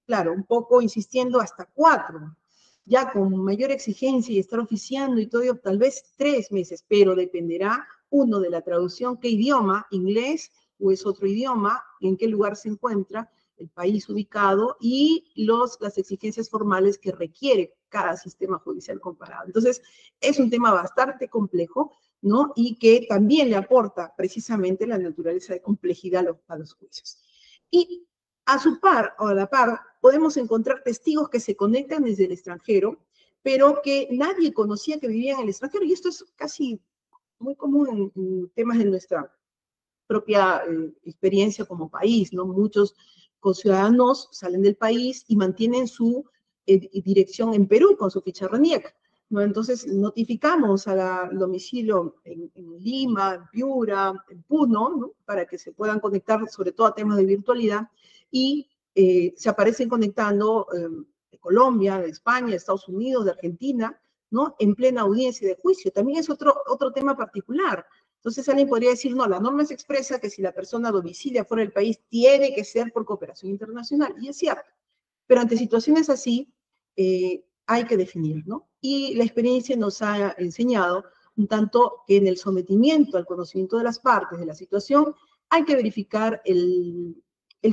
Claro, un poco insistiendo hasta 4, ya con mayor exigencia y estar oficiando y todo, tal vez 3 meses, pero dependerá, uno, de la traducción, qué idioma, inglés o es otro idioma, en qué lugar se encuentra, el país ubicado y las exigencias formales que requiere cada sistema judicial comparado. Entonces, es un tema bastante complejo, ¿no? Y que también le aporta precisamente la naturaleza de complejidad a los juicios. Y a su par, o a la par, podemos encontrar testigos que se conectan desde el extranjero, pero que nadie conocía que vivían en el extranjero, y esto es casi muy común en temas de nuestra propia experiencia como país, ¿no? Muchos conciudadanos salen del país y mantienen su dirección en Perú con su ficha RENIEC, ¿no? Entonces notificamos al domicilio en Lima, en Piura, en Puno, ¿no? Para que se puedan conectar sobre todo a temas de virtualidad, y se aparecen conectando de Colombia, de España, de Estados Unidos, de Argentina, ¿no? En plena audiencia de juicio. También es otro tema particular. Entonces alguien podría decir, no, la norma se expresa que si la persona domicilia fuera del país, tiene que ser por cooperación internacional, y es cierto. Pero ante situaciones así, hay que definir, ¿no? Y la experiencia nos ha enseñado un tanto que en el sometimiento al conocimiento de las partes de la situación, hay que verificar el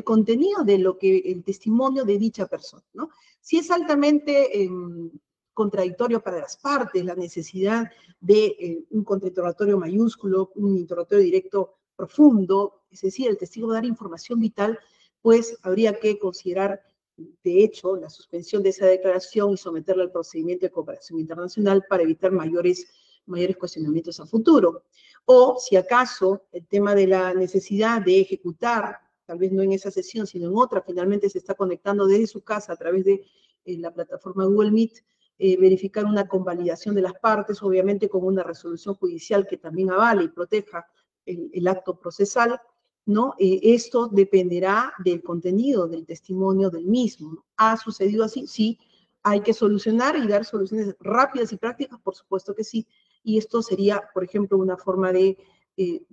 contenido de lo que el testimonio de dicha persona, ¿no? Si es altamente contradictorio para las partes, la necesidad de un contrainterrogatorio mayúsculo, un interrogatorio directo profundo, es decir, el testigo va a dar información vital, pues habría que considerar, de hecho, la suspensión de esa declaración y someterla al procedimiento de cooperación internacional para evitar mayores cuestionamientos a futuro. O, si acaso, el tema de la necesidad de ejecutar, tal vez no en esa sesión, sino en otra, finalmente se está conectando desde su casa a través de la plataforma Google Meet, verificar una convalidación de las partes, obviamente con una resolución judicial que también avale y proteja el acto procesal, ¿no? Esto dependerá del contenido del testimonio del mismo, ¿no? ¿Ha sucedido así? Sí. ¿Hay que solucionar y dar soluciones rápidas y prácticas? Por supuesto que sí. Y esto sería, por ejemplo, una forma de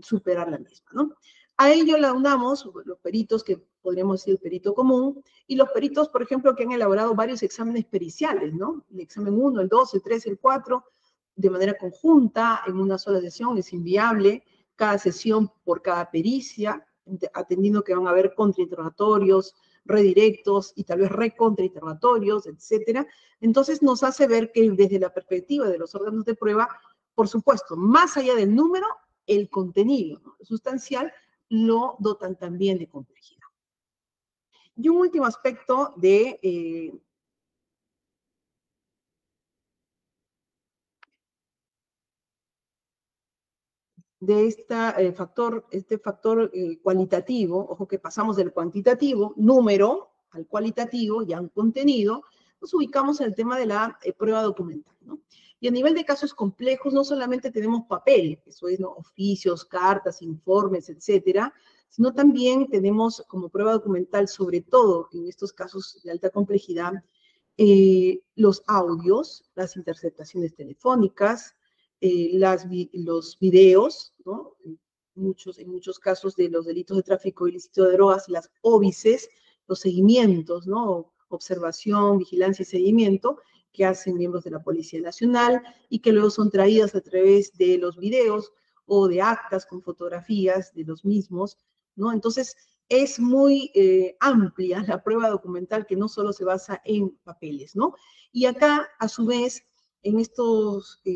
superar la misma, ¿no? A ello le aunamos los peritos, que podríamos decir el perito común, y los peritos, por ejemplo, que han elaborado varios exámenes periciales, ¿no? El examen 1, el 2, el 3, el 4, de manera conjunta, en una sola sesión, es inviable, cada sesión por cada pericia, atendiendo que van a haber contrainterrogatorios, redirectos y tal vez recontrainterrogatorios, etcétera. Entonces nos hace ver que desde la perspectiva de los órganos de prueba, por supuesto, más allá del número, el contenido, ¿no?, sustancial, lo dotan también de complejidad. Y un último aspecto de de este factor cualitativo, ojo que pasamos del cuantitativo, número, al cualitativo, ya un contenido, nos ubicamos en el tema de la prueba documental, ¿no? Y a nivel de casos complejos, no solamente tenemos papel, eso es, ¿no?, oficios, cartas, informes, etcétera, sino también tenemos como prueba documental, sobre todo en estos casos de alta complejidad, los audios, las interceptaciones telefónicas, los videos, ¿no? En muchos casos de los delitos de tráfico ilícito de drogas, las óbices, los seguimientos, ¿no? Observación, vigilancia y seguimiento que hacen miembros de la Policía Nacional y que luego son traídas a través de los videos o de actas con fotografías de los mismos, ¿no? Entonces, es muy amplia la prueba documental que no solo se basa en papeles, ¿no? Y acá, a su vez, en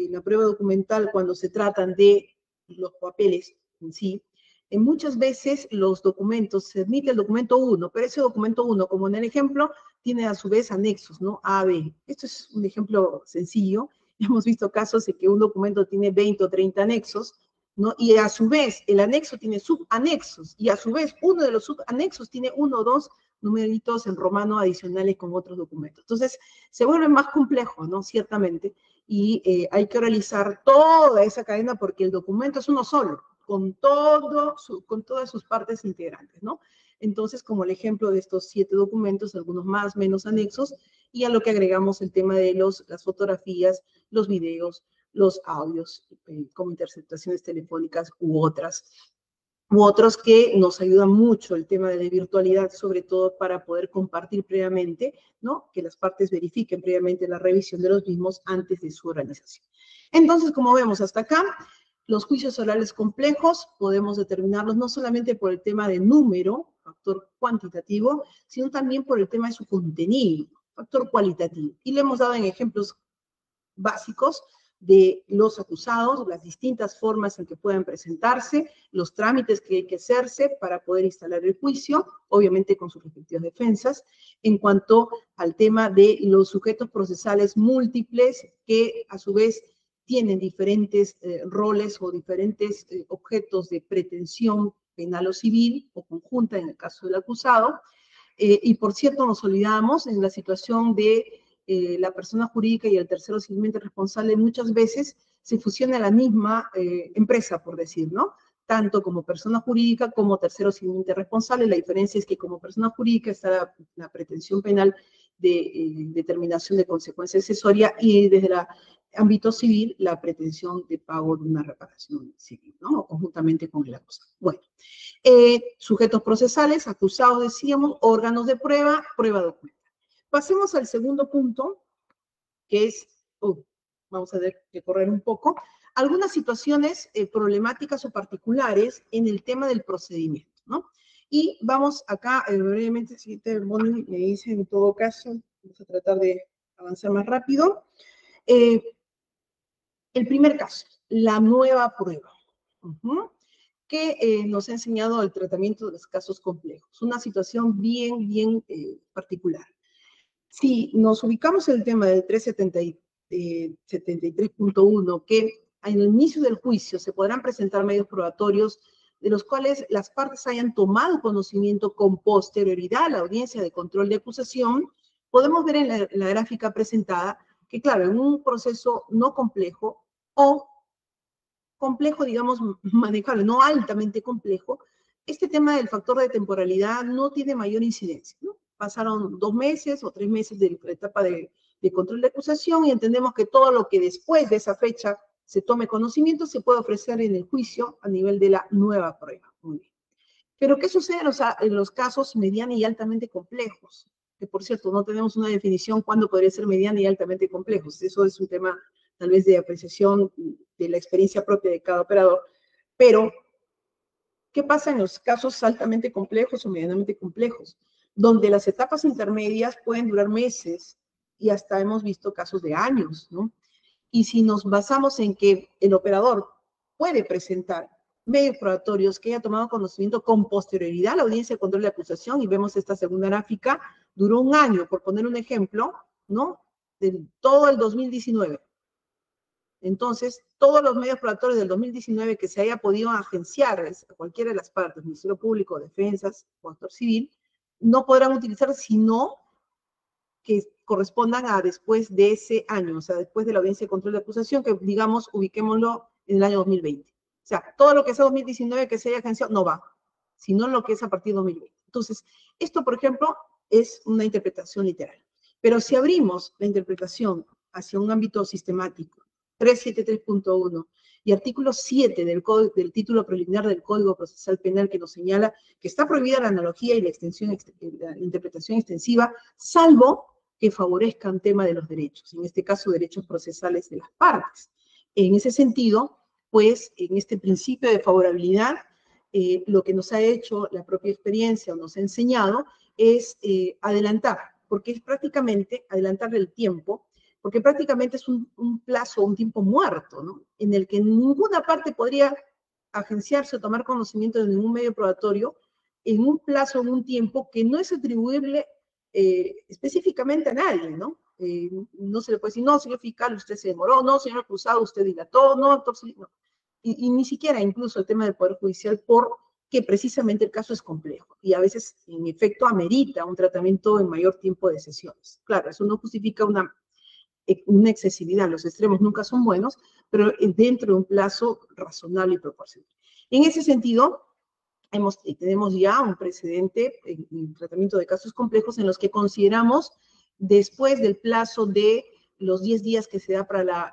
la prueba documental, cuando se tratan de los papeles en sí, en muchas veces los documentos, se admite el documento 1, pero ese documento 1, como en el ejemplo, tiene a su vez anexos, ¿no? A, B. Esto es un ejemplo sencillo. Hemos visto casos en que un documento tiene 20 o 30 anexos, ¿no? Y a su vez, el anexo tiene subanexos, y a su vez, uno de los subanexos tiene 1 o 2 numeritos en romano adicionales con otros documentos. Entonces, se vuelve más complejo, ¿no? Ciertamente, y hay que realizar toda esa cadena porque el documento es uno solo, con todas sus partes integrantes, ¿no? Entonces, como el ejemplo de estos 7 documentos, algunos más, menos anexos, y a lo que agregamos el tema de las fotografías, los videos, los audios, como interceptaciones telefónicas u otros que nos ayudan mucho el tema de la virtualidad, sobre todo para poder compartir previamente, ¿no? Que las partes verifiquen previamente la revisión de los mismos antes de su organización. Entonces, como vemos hasta acá, los juicios orales complejos podemos determinarlos no solamente por el tema de número, factor cuantitativo, sino también por el tema de su contenido, factor cualitativo. Y le hemos dado en ejemplos básicos de los acusados, las distintas formas en que pueden presentarse, los trámites que hay que hacerse para poder instalar el juicio, obviamente con sus respectivas defensas, en cuanto al tema de los sujetos procesales múltiples que a su vez tienen diferentes roles o diferentes objetos de pretensión penal o civil o conjunta en el caso del acusado. Y por cierto, nos olvidamos en la situación de la persona jurídica y el tercero civilmente responsable, muchas veces se fusiona la misma empresa, por decir, ¿no? Tanto como persona jurídica como tercero civilmente responsable. La diferencia es que como persona jurídica está la pretensión penal de determinación de consecuencia accesoria y desde el ámbito civil la pretensión de pago de una reparación civil, ¿no? O conjuntamente con el acusado. Bueno, sujetos procesales, acusados, decíamos, órganos de prueba, prueba documental. Pasemos al segundo punto, que es, vamos a ver que correr un poco, algunas situaciones problemáticas o particulares en el tema del procedimiento, ¿no? Y vamos acá, brevemente, si Bonnie me dice en todo caso, vamos a tratar de avanzar más rápido. El primer caso, la nueva prueba, que nos ha enseñado el tratamiento de los casos complejos. Una situación bien particular. Si nos ubicamos en el tema del 373.1, que en el inicio del juicio se podrán presentar medios probatorios de los cuales las partes hayan tomado conocimiento con posterioridad a la audiencia de control de acusación, podemos ver en la gráfica presentada que, claro, en un proceso no complejo o complejo, digamos, manejable, no altamente complejo, este tema del factor de temporalidad no tiene mayor incidencia, ¿no? Pasaron 2 meses o 3 meses de la etapa de control de acusación y entendemos que todo lo que después de esa fecha se tome conocimiento se puede ofrecer en el juicio a nivel de la nueva prueba. Muy bien. Pero ¿qué sucede en los casos mediana y altamente complejos? Que por cierto, no tenemos una definición cuándo podría ser mediana y altamente complejos. Eso es un tema tal vez de apreciación de la experiencia propia de cada operador. Pero, ¿qué pasa en los casos altamente complejos o medianamente complejos? Donde las etapas intermedias pueden durar meses y hasta hemos visto casos de años, ¿no? Y si nos basamos en que el operador puede presentar medios probatorios que haya tomado conocimiento con posterioridad a la audiencia de control de acusación, y vemos esta segunda gráfica, duró 1 año, por poner un ejemplo, ¿no? De todo el 2019. Entonces, todos los medios probatorios del 2019 que se haya podido agenciar a cualquiera de las partes, Ministerio Público, Defensas o Actor Civil, no podrán utilizar sino que correspondan a después de ese año, o sea, después de la audiencia de control de acusación, que digamos, ubiquémoslo en el año 2020. O sea, todo lo que sea 2019 que se haya agenciado no va, sino lo que es a partir de 2020. Entonces, esto, por ejemplo, es una interpretación literal. Pero si abrimos la interpretación hacia un ámbito sistemático, 373.1 y artículo 7 del título preliminar del Código Procesal Penal, que nos señala que está prohibida la analogía y la interpretación extensiva, salvo que favorezcan tema de los derechos, en este caso derechos procesales de las partes. En ese sentido, pues, en este principio de favorabilidad, lo que nos ha hecho la propia experiencia o nos ha enseñado es adelantar, porque es prácticamente adelantarle el tiempo, porque prácticamente es un plazo, un tiempo muerto, ¿no? En el que ninguna parte podría agenciarse o tomar conocimiento de ningún medio probatorio en un plazo, en un tiempo que no es atribuible específicamente a nadie, ¿no? No se le puede decir, no, señor fiscal, usted se demoró, no, señor acusado, usted dilató, no, entonces, no. Y ni siquiera incluso el tema del Poder Judicial, porque precisamente el caso es complejo y a veces, en efecto, amerita un tratamiento en mayor tiempo de sesiones. Claro, eso no justifica una excesividad, los extremos nunca son buenos, pero dentro de un plazo razonable y proporcional. En ese sentido, tenemos ya un precedente en tratamiento de casos complejos en los que consideramos, después del plazo de los 10 días que se da para la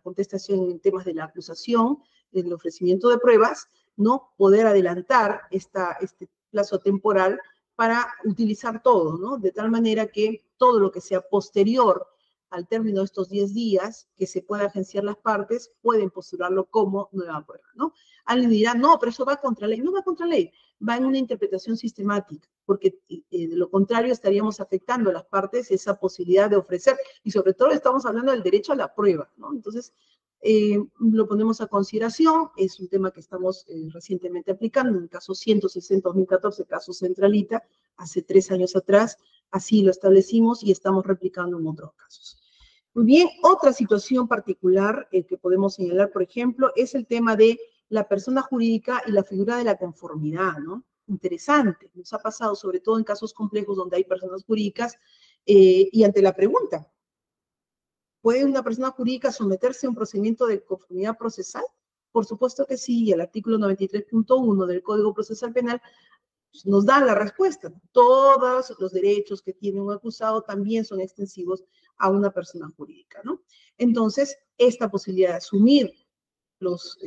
contestación en temas de la acusación, el ofrecimiento de pruebas, ¿no? Poder adelantar este plazo temporal para utilizar todo, ¿no? De tal manera que todo lo que sea posterior al término de estos 10 días, que se pueda agenciar las partes, pueden postularlo como nueva prueba, ¿no? Alguien dirá, no, pero eso va contra ley. No va contra ley, va en una interpretación sistemática, porque de lo contrario estaríamos afectando a las partes esa posibilidad de ofrecer, y sobre todo estamos hablando del derecho a la prueba, ¿no? Entonces, lo ponemos a consideración, es un tema que estamos recientemente aplicando, en el caso 160-2014, caso Centralita, hace 3 años atrás, así lo establecimos y estamos replicando en otros casos. Muy bien, otra situación particular que podemos señalar, por ejemplo, es el tema de la persona jurídica y la figura de la conformidad, ¿no? Interesante, nos ha pasado sobre todo en casos complejos donde hay personas jurídicas y ante la pregunta, ¿puede una persona jurídica someterse a un procedimiento de conformidad procesal? Por supuesto que sí, y el artículo 93.1 del Código Procesal Penal nos da la respuesta. Todos los derechos que tiene un acusado también son extensivos a una persona jurídica, ¿no? Entonces, esta posibilidad de asumir los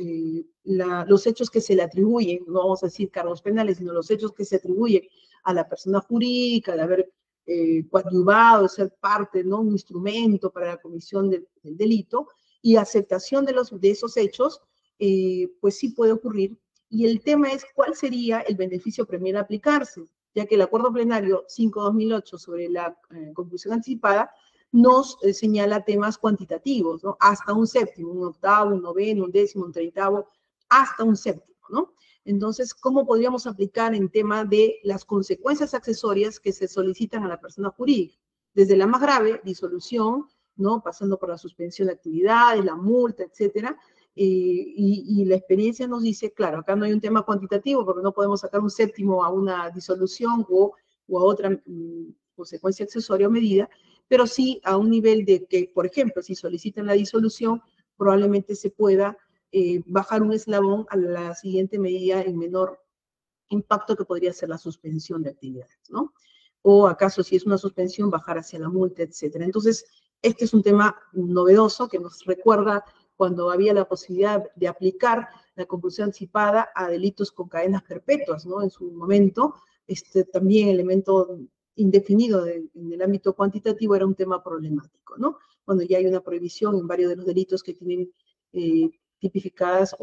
hechos que se le atribuyen, no vamos a decir cargos penales, sino los hechos que se atribuyen a la persona jurídica, de haber coadyuvado, de ser parte, ¿no? Un instrumento para la comisión del delito, y aceptación de esos hechos, pues sí puede ocurrir. Y el tema es cuál sería el beneficio premial a aplicarse, ya que el acuerdo plenario 5/2008 sobre la conclusión anticipada nos señala temas cuantitativos, ¿no? Hasta un séptimo, un octavo, un noveno, un décimo, un treintavo, hasta un séptimo, ¿no? Entonces, ¿cómo podríamos aplicar en tema de las consecuencias accesorias que se solicitan a la persona jurídica? Desde la más grave, disolución, ¿no? Pasando por la suspensión de actividades, la multa, etcétera. Y la experiencia nos dice, claro, acá no hay un tema cuantitativo porque no podemos sacar un séptimo a una disolución o a otra consecuencia accesoria o medida, pero sí a un nivel de que, por ejemplo, si solicitan la disolución, probablemente se pueda bajar un eslabón a la siguiente medida en menor impacto que podría ser la suspensión de actividades, ¿no? O acaso si es una suspensión, bajar hacia la multa, etcétera. Entonces, este es un tema novedoso que nos recuerda cuando había la posibilidad de aplicar la compulsión anticipada a delitos con cadenas perpetuas, ¿no? En su momento, también elemento indefinido en el ámbito cuantitativo era un tema problemático, ¿no? Cuando ya hay una prohibición en varios de los delitos que tienen tipificadas,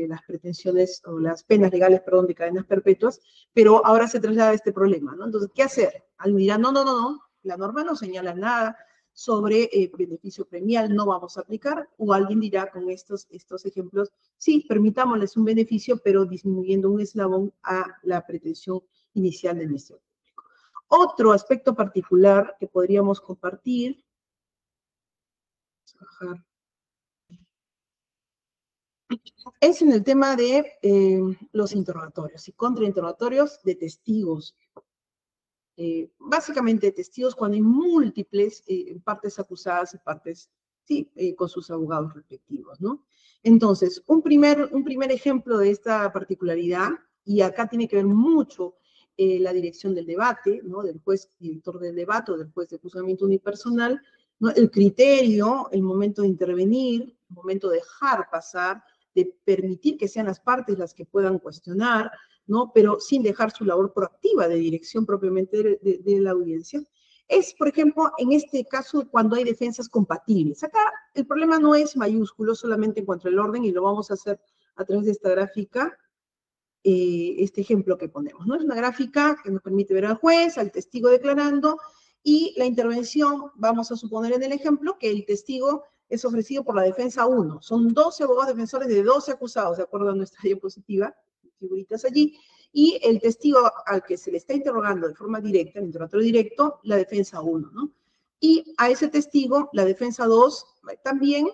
las pretensiones o las penas legales, de cadenas perpetuas, pero ahora se traslada este problema, ¿no? Entonces, ¿qué hacer? Alguien dirá, no, la norma no señala nada sobre beneficio premial, no vamos a aplicar, o alguien dirá con estos ejemplos, sí, permitámosles un beneficio, pero disminuyendo un eslabón a la pretensión inicial del Ministerio Público. Otro aspecto particular que podríamos compartir, vamos a bajar es en el tema de los interrogatorios y contrainterrogatorios de testigos. Básicamente testigos cuando hay múltiples partes acusadas y partes, sí, con sus abogados respectivos, ¿no? Entonces, un primer ejemplo de esta particularidad, y acá tiene que ver mucho la dirección del debate, ¿no? Del juez director del debate o del juez de juzgamiento unipersonal, ¿no? El criterio, el momento de intervenir, el momento de dejar pasar, de permitir que sean las partes las que puedan cuestionar, ¿no? Pero sin dejar su labor proactiva de dirección propiamente de la audiencia. Es, por ejemplo, en este caso, cuando hay defensas compatibles. Acá el problema no es mayúsculo, solamente en cuanto al orden, y lo vamos a hacer a través de esta gráfica, este ejemplo que ponemos, ¿no? Es una gráfica que nos permite ver al juez, al testigo declarando, y la intervención, vamos a suponer en el ejemplo, que el testigo es ofrecido por la defensa 1. Son 12 abogados defensores de 12 acusados, de acuerdo a nuestra diapositiva, figuritas allí, y el testigo al que se le está interrogando de forma directa, el interrogatorio directo, la defensa 1, ¿no? Y a ese testigo, la defensa 2 también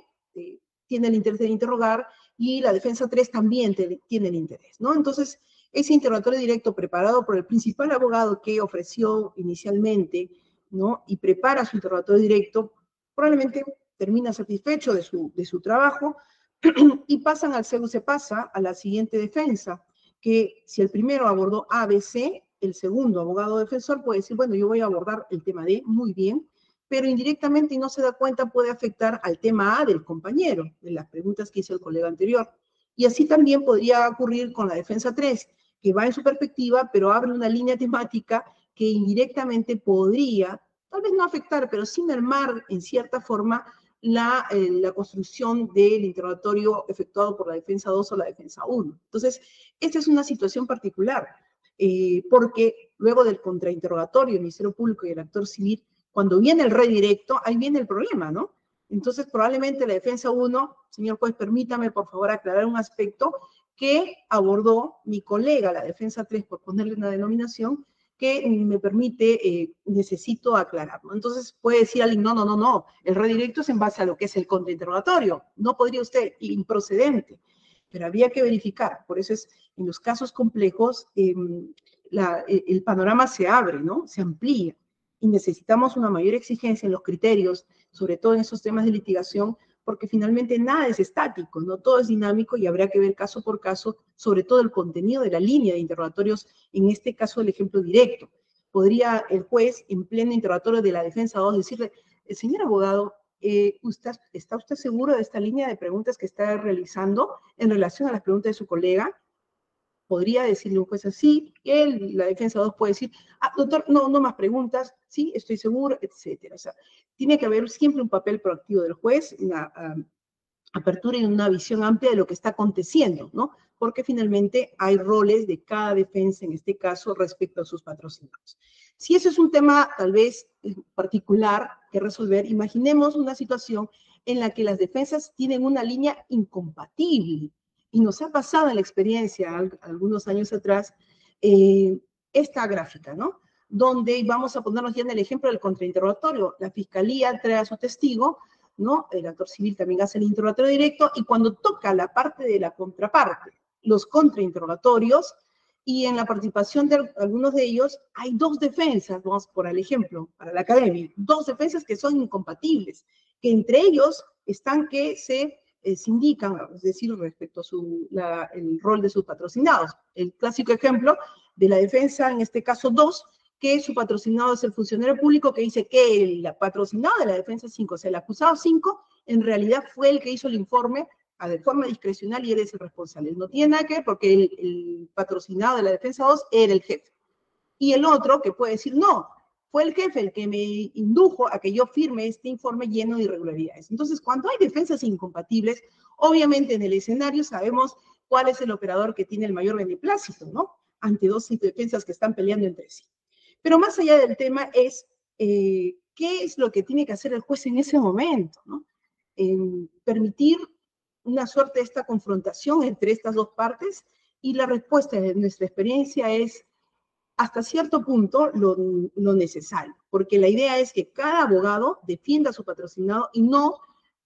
tiene el interés de interrogar, y la defensa 3 también tiene el interés, ¿no? Entonces, ese interrogatorio directo preparado por el principal abogado que ofreció inicialmente, ¿no? Y prepara su interrogatorio directo, probablemente termina satisfecho de su trabajo, y pasan se pasa a la siguiente defensa, que si el primero abordó A, B, C, el segundo abogado defensor puede decir, bueno, yo voy a abordar el tema D, muy bien, pero indirectamente y no se da cuenta puede afectar al tema A del compañero, de las preguntas que hizo el colega anterior. Y así también podría ocurrir con la defensa 3, que va en su perspectiva, pero abre una línea temática que indirectamente podría, tal vez no afectar, pero sí mermar en cierta forma la construcción del interrogatorio efectuado por la defensa 2 o la defensa 1. Entonces, esta es una situación particular, porque luego del contrainterrogatorio, el Ministerio Público y el actor civil, cuando viene el redirecto, ahí viene el problema, ¿no? Entonces, probablemente la defensa 1, señor juez, permítame por favor aclarar un aspecto que abordó mi colega, la defensa 3, por ponerle una denominación, que me permite, necesito aclararlo. Entonces puede decir alguien, no, el redirecto es en base a lo que es el contrainterrogatorio, no podría usted, improcedente, pero había que verificar, por eso es, en los casos complejos, el panorama se abre, ¿no? Se amplía, y necesitamos una mayor exigencia en los criterios, sobre todo en esos temas de litigación, porque finalmente nada es estático, no todo es dinámico y habrá que ver caso por caso, sobre todo el contenido de la línea de interrogatorios, en este caso el ejemplo directo. Podría el juez, en pleno interrogatorio de la defensa 2, decirle, señor abogado, ¿está usted seguro de esta línea de preguntas que está realizando en relación a las preguntas de su colega? Podría decirle un juez así, y la defensa 2 puede decir, doctor, no más preguntas, sí, estoy seguro, etcétera. O sea, tiene que haber siempre un papel proactivo del juez, una apertura y una visión amplia de lo que está aconteciendo, ¿no? Porque finalmente hay roles de cada defensa, en este caso, respecto a sus patrocinados. Si eso es un tema, tal vez, particular que resolver, imaginemos una situación en la que las defensas tienen una línea incompatible. Y nos ha pasado en la experiencia, algunos años atrás, esta gráfica, ¿no? Donde vamos a ponernos ya en el ejemplo del contrainterrogatorio. La fiscalía trae a su testigo, ¿no? El actor civil también hace el interrogatorio directo, y cuando toca la parte de la contraparte, los contrainterrogatorios, y en la participación de algunos de ellos, hay dos defensas, vamos por el ejemplo, para la academia, dos defensas que son incompatibles, que entre ellos están que se indican, es decir, respecto a el rol de sus patrocinados. El clásico ejemplo de la defensa, en este caso 2, que su patrocinado es el funcionario público, que dice que el patrocinado de la defensa 5, o sea, el acusado 5, en realidad fue el que hizo el informe de forma discrecional y él es el responsable. Él no tiene nada que ver porque el patrocinado de la defensa 2 era el jefe. Y el otro que puede decir, no, fue el jefe el que me indujo a que yo firme este informe lleno de irregularidades. Entonces, cuando hay defensas incompatibles, obviamente en el escenario sabemos cuál es el operador que tiene el mayor beneplácito, ¿no? Ante dos defensas que están peleando entre sí. Pero más allá del tema es, ¿qué es lo que tiene que hacer el juez en ese momento, ¿no? Permitir una suerte de esta confrontación entre estas dos partes, y la respuesta de nuestra experiencia es hasta cierto punto lo necesario, porque la idea es que cada abogado defienda a su patrocinado y no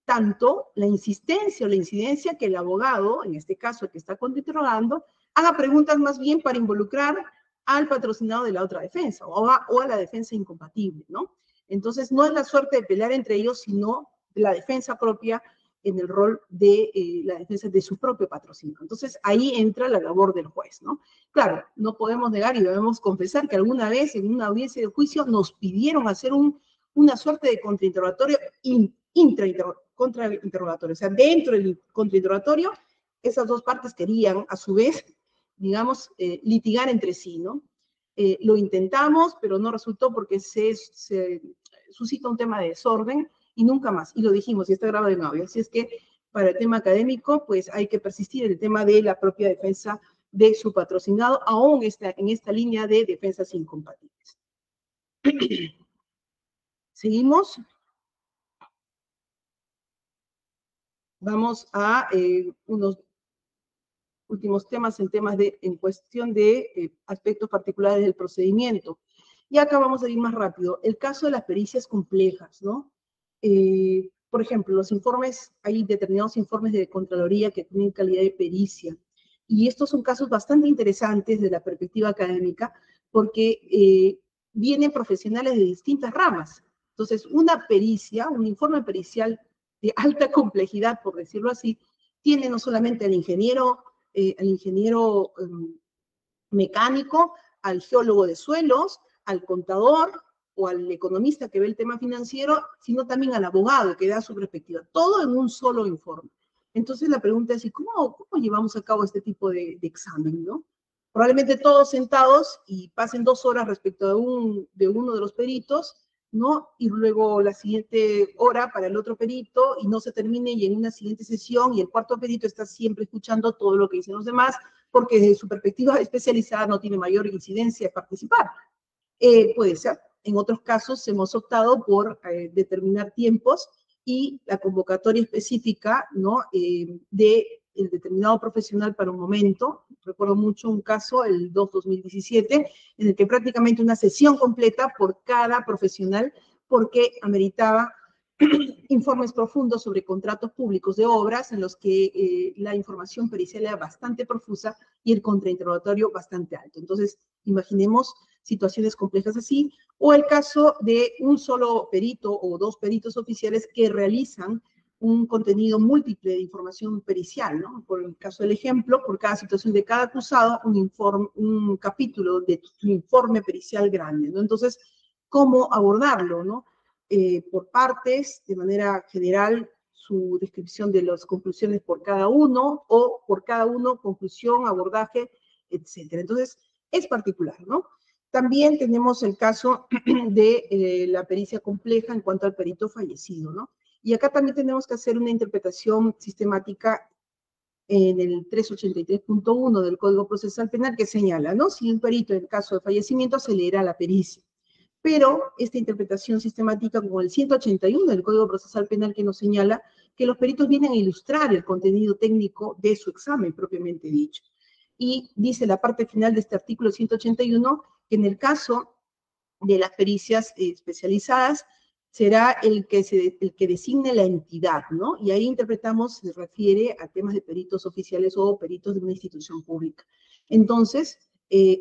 tanto la insistencia o la incidencia que el abogado, en este caso el que está contrainterrogando, haga preguntas más bien para involucrar al patrocinado de la otra defensa o a la defensa incompatible, ¿no? Entonces, no es la suerte de pelear entre ellos, sino la defensa propia en el rol de la defensa de su propio patrocinio. Entonces, ahí entra la labor del juez, ¿no? Claro, no podemos negar y debemos confesar que alguna vez en una audiencia de juicio nos pidieron hacer una suerte de contrainterrogatorio contrainterrogatorio. O sea, dentro del contrainterrogatorio, esas dos partes querían, a su vez, digamos, litigar entre sí, ¿no? Lo intentamos, pero no resultó porque se suscita un tema de desorden y nunca más. Y lo dijimos, y está grabado en audio. Así es que para el tema académico, pues hay que persistir en el tema de la propia defensa de su patrocinado, aún en esta línea de defensas incompatibles. Seguimos. Vamos a unos últimos temas en cuestión de aspectos particulares del procedimiento. Y acá vamos a ir más rápido. El caso de las pericias complejas, ¿no? Por ejemplo, los informes, hay determinados informes de Contraloría que tienen calidad de pericia. Y estos son casos bastante interesantes desde la perspectiva académica, porque vienen profesionales de distintas ramas. Entonces, una pericia, un informe pericial de alta complejidad, por decirlo así, tiene no solamente al ingeniero mecánico, al geólogo de suelos, al contador o al economista que ve el tema financiero, sino también al abogado que da su perspectiva. Todo en un solo informe. Entonces la pregunta es, ¿cómo llevamos a cabo este tipo de examen, no? Probablemente todos sentados y pasen 2 horas respecto de uno de los peritos, ¿no? Y luego la siguiente hora para el otro perito y no se termine y en una siguiente sesión y el cuarto perito está siempre escuchando todo lo que dicen los demás porque desde su perspectiva especializada no tiene mayor incidencia de participar. Puede ser. En otros casos hemos optado por determinar tiempos y la convocatoria específica, ¿no? De el determinado profesional para un momento. Recuerdo mucho un caso, el 2017, en el que prácticamente una sesión completa por cada profesional, porque ameritaba informes profundos sobre contratos públicos de obras en los que la información pericial era bastante profusa y el contrainterrogatorio bastante alto. Entonces, imaginemos situaciones complejas así, o el caso de un solo perito o 2 peritos oficiales que realizan un contenido múltiple de información pericial, ¿no? Por el caso del ejemplo, por cada situación de cada acusado, un capítulo de su informe pericial grande, ¿no? Entonces, ¿cómo abordarlo, no? Por partes, de manera general, su descripción de las conclusiones por cada uno, o por cada uno, conclusión, abordaje, etcétera. Entonces, es particular, ¿no? También tenemos el caso de la pericia compleja en cuanto al perito fallecido, ¿no? Y acá también tenemos que hacer una interpretación sistemática en el 383.1 del Código Procesal Penal que señala, ¿no? Si un perito en caso de fallecimiento acelera la pericia. Pero esta interpretación sistemática, como el 181 del Código Procesal Penal que nos señala que los peritos vienen a ilustrar el contenido técnico de su examen propiamente dicho. Y dice la parte final de este artículo 181 que en el caso de las pericias especializadas será el que designe la entidad, ¿no? Y ahí interpretamos, se refiere a temas de peritos oficiales o peritos de una institución pública. Entonces,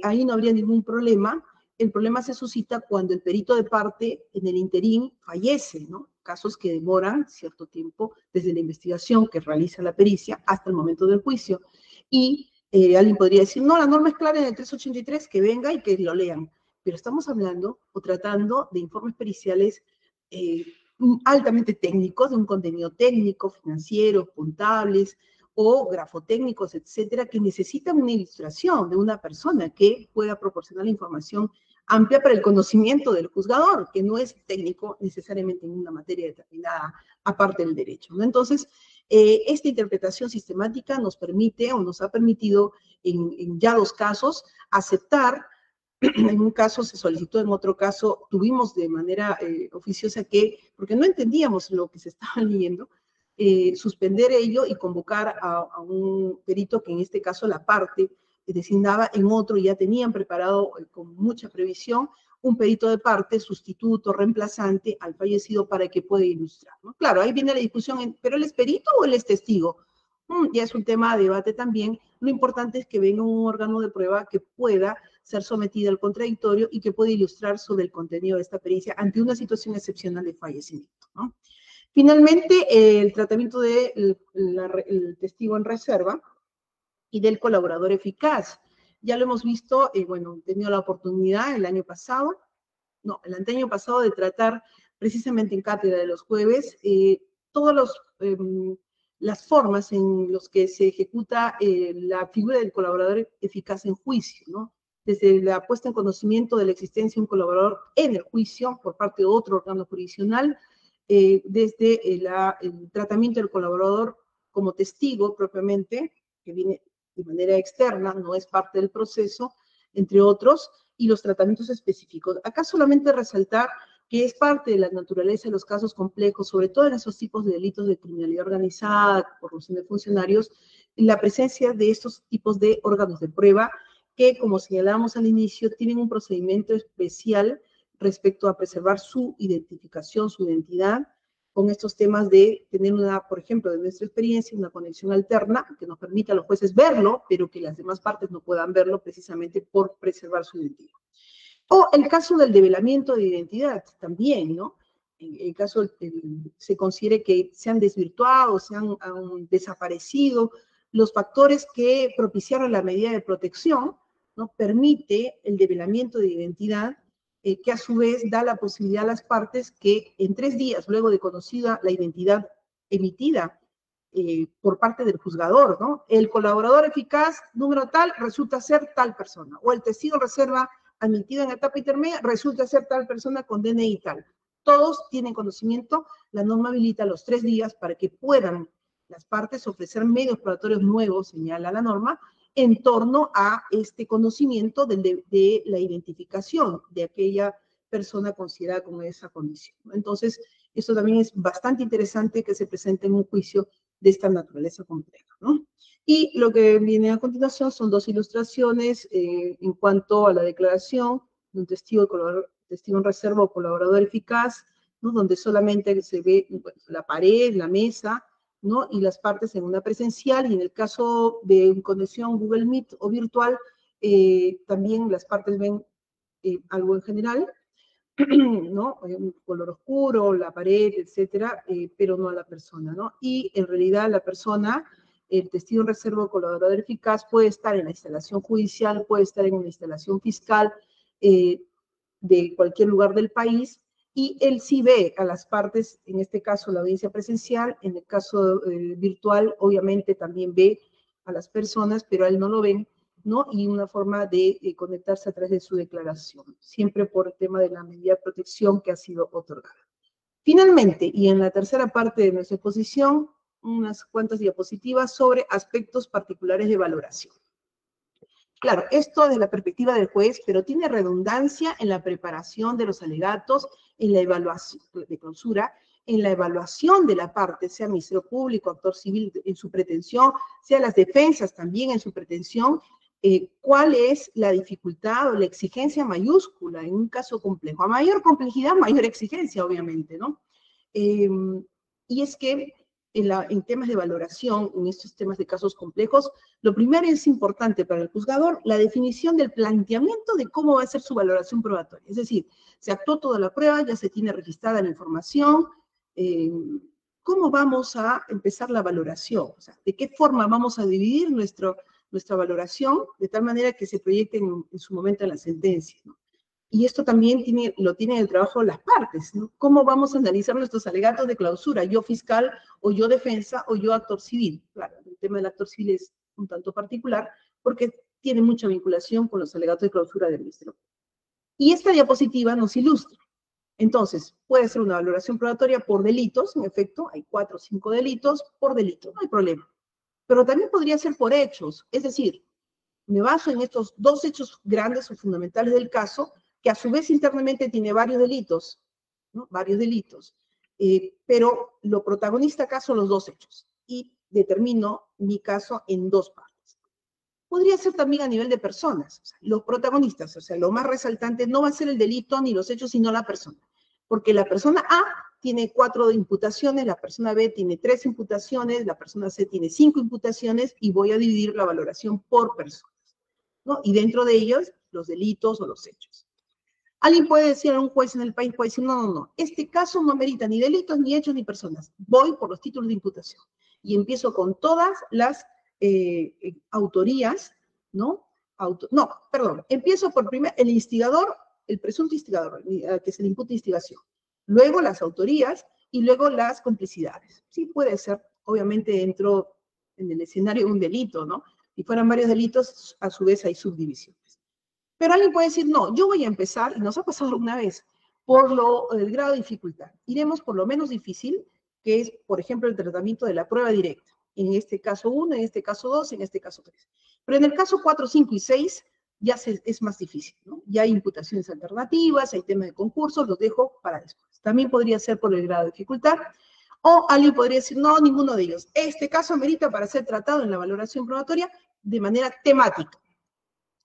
ahí no habría ningún problema. El problema se suscita cuando el perito de parte en el interín fallece, ¿no? Casos que demoran cierto tiempo desde la investigación que realiza la pericia hasta el momento del juicio. Y alguien podría decir, no, la norma es clara en el 383, que venga y que lo lean. Pero estamos hablando o tratando de informes periciales altamente técnicos, de un contenido técnico, financiero, contables o grafotécnicos, etcétera, que necesitan una ilustración de una persona que pueda proporcionar la información amplia para el conocimiento del juzgador, que no es técnico necesariamente en una materia determinada, aparte del derecho, ¿no? Entonces, esta interpretación sistemática nos permite o nos ha permitido en ya 2 casos aceptar. En un caso se solicitó, en otro caso tuvimos de manera oficiosa que, porque no entendíamos lo que se estaba leyendo, suspender ello y convocar a un perito que en este caso la parte designaba en otro y ya tenían preparado con mucha previsión un perito de parte, sustituto, reemplazante al fallecido para que pueda ilustrar, ¿no? Claro, ahí viene la discusión, ¿pero él es perito o él es testigo? Ya es un tema de debate también. Lo importante es que venga un órgano de prueba que pueda ser sometido al contradictorio y que pueda ilustrar sobre el contenido de esta pericia ante una situación excepcional de fallecimiento, ¿no? Finalmente, el tratamiento del testigo en reserva y del colaborador eficaz. Ya lo hemos visto, bueno, he tenido la oportunidad el año pasado, no, el anteaño pasado de tratar precisamente en cátedra de los jueves todas las formas en las que se ejecuta la figura del colaborador eficaz en juicio, ¿no? Desde la puesta en conocimiento de la existencia de un colaborador en el juicio por parte de otro órgano jurisdiccional, desde el tratamiento del colaborador como testigo propiamente, que viene de manera externa, no es parte del proceso, entre otros, y los tratamientos específicos. Acá solamente resaltar que es parte de la naturaleza de los casos complejos, sobre todo en esos tipos de delitos de criminalidad organizada, corrupción de funcionarios, la presencia de estos tipos de órganos de prueba que, como señalábamos al inicio, tienen un procedimiento especial respecto a preservar su identificación, su identidad, con estos temas de tener por ejemplo, de nuestra experiencia, una conexión alterna que nos permita a los jueces verlo, pero que las demás partes no puedan verlo precisamente por preservar su identidad. O el caso del develamiento de identidad también, ¿no? En el caso se considere que se han desvirtuado, han desaparecido los factores que propiciaron la medida de protección, ¿no? Permite el develamiento de identidad, que a su vez da la posibilidad a las partes que en 3 días, luego de conocida la identidad emitida por parte del juzgador, ¿no? El colaborador eficaz, número tal, resulta ser tal persona, o el testigo en reserva admitido en etapa intermedia, resulta ser tal persona con DNI tal. Todos tienen conocimiento, la norma habilita los 3 días para que puedan las partes ofrecer medios probatorios nuevos, señala la norma, en torno a este conocimiento de la identificación de aquella persona considerada con esa condición. Entonces, eso también es bastante interesante que se presente en un juicio de esta naturaleza compleja, ¿no? Y lo que viene a continuación son 2 ilustraciones en cuanto a la declaración de un testigo en reserva o colaborador eficaz, ¿no? Donde solamente se ve la pared, la mesa, ¿no? Y las partes en una presencial, y en el caso de conexión Google Meet o virtual, también las partes ven algo en general, ¿no? Un color oscuro, la pared, etcétera, pero no a la persona, ¿no? Y en realidad la persona, el testigo en reserva o colaborador eficaz puede estar en la instalación judicial, puede estar en una instalación fiscal de cualquier lugar del país, y él sí ve a las partes, en este caso la audiencia presencial, en el caso virtual obviamente también ve a las personas, pero a él no lo ven, ¿no? Y una forma de conectarse a través de su declaración, siempre por el tema de la medida de protección que ha sido otorgada. Finalmente, y en la tercera parte de nuestra exposición, unas cuantas diapositivas sobre aspectos particulares de valoración. Claro, esto desde la perspectiva del juez, pero tiene redundancia en la preparación de los alegatos, en la evaluación de clausura, en la evaluación de la parte, sea Ministerio Público, actor civil en su pretensión, sea las defensas también en su pretensión, cuál es la dificultad o la exigencia mayúscula en un caso complejo. A mayor complejidad, mayor exigencia, obviamente, ¿no? Y es que en temas de valoración, en estos temas de casos complejos, lo primero es importante para el juzgador la definición del planteamiento de cómo va a ser su valoración probatoria. Es decir, se actuó toda la prueba, ya se tiene registrada la información, ¿cómo vamos a empezar la valoración? O sea, ¿de qué forma vamos a dividir nuestra valoración de tal manera que se proyecte en su momento en la sentencia, ¿no? Y esto también lo tiene el trabajo de las partes, ¿no? ¿Cómo vamos a analizar nuestros alegatos de clausura? Yo fiscal, o yo defensa, o yo actor civil. Claro, el tema del actor civil es un tanto particular, porque tiene mucha vinculación con los alegatos de clausura del Ministerio. Y esta diapositiva nos ilustra. Entonces, puede ser una valoración probatoria por delitos, en efecto, hay 4 o 5 delitos por delito, no hay problema. Pero también podría ser por hechos, es decir, me baso en estos 2 hechos grandes o fundamentales del caso, que a su vez internamente tiene varios delitos, ¿no? Varios delitos. Pero lo protagonista acá son los 2 hechos. Y determino mi caso en 2 partes. Podría ser también a nivel de personas. O sea, los protagonistas, o sea, lo más resaltante no va a ser el delito ni los hechos, sino la persona. Porque la persona A tiene 4 imputaciones, la persona B tiene 3 imputaciones, la persona C tiene 5 imputaciones y voy a dividir la valoración por personas, ¿no? Y dentro de ellos, los delitos o los hechos. Alguien puede decir a un juez en el país, puede decir, no, este caso no merita ni delitos, ni hechos, ni personas. Voy por los títulos de imputación. Y empiezo con todas las autorías, ¿no? Empiezo por primero el instigador, el presunto instigador, que se le imputa instigación. Luego las autorías y luego las complicidades. Sí puede ser, obviamente dentro en el escenario de un delito, ¿no? Si fueran varios delitos, a su vez hay subdivisiones. Pero alguien puede decir, no, yo voy a empezar, y nos ha pasado alguna vez, por el grado de dificultad. Iremos por lo menos difícil, que es, por ejemplo, el tratamiento de la prueba directa. En este caso 1, en este caso 2, en este caso 3. Pero en el caso 4, 5 y 6 ya es más difícil, ¿no? Ya hay imputaciones alternativas, hay temas de concursos, los dejo para después. También podría ser por el grado de dificultad. O alguien podría decir, no, ninguno de ellos. Este caso amerita para ser tratado en la valoración probatoria de manera temática.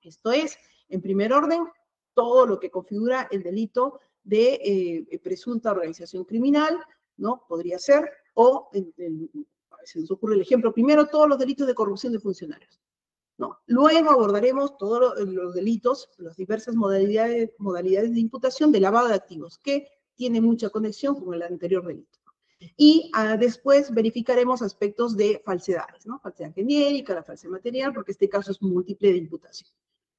Esto es, en primer orden, todo lo que configura el delito de presunta organización criminal, ¿no? Podría ser, o se nos ocurre el ejemplo primero, todos los delitos de corrupción de funcionarios, ¿no? Luego abordaremos todos los delitos, las diversas modalidades de imputación de lavado de activos, que tiene mucha conexión con el anterior delito. Y después verificaremos aspectos de falsedades, ¿no? Falsedad genérica, la falsedad material, porque este caso es múltiple de imputación.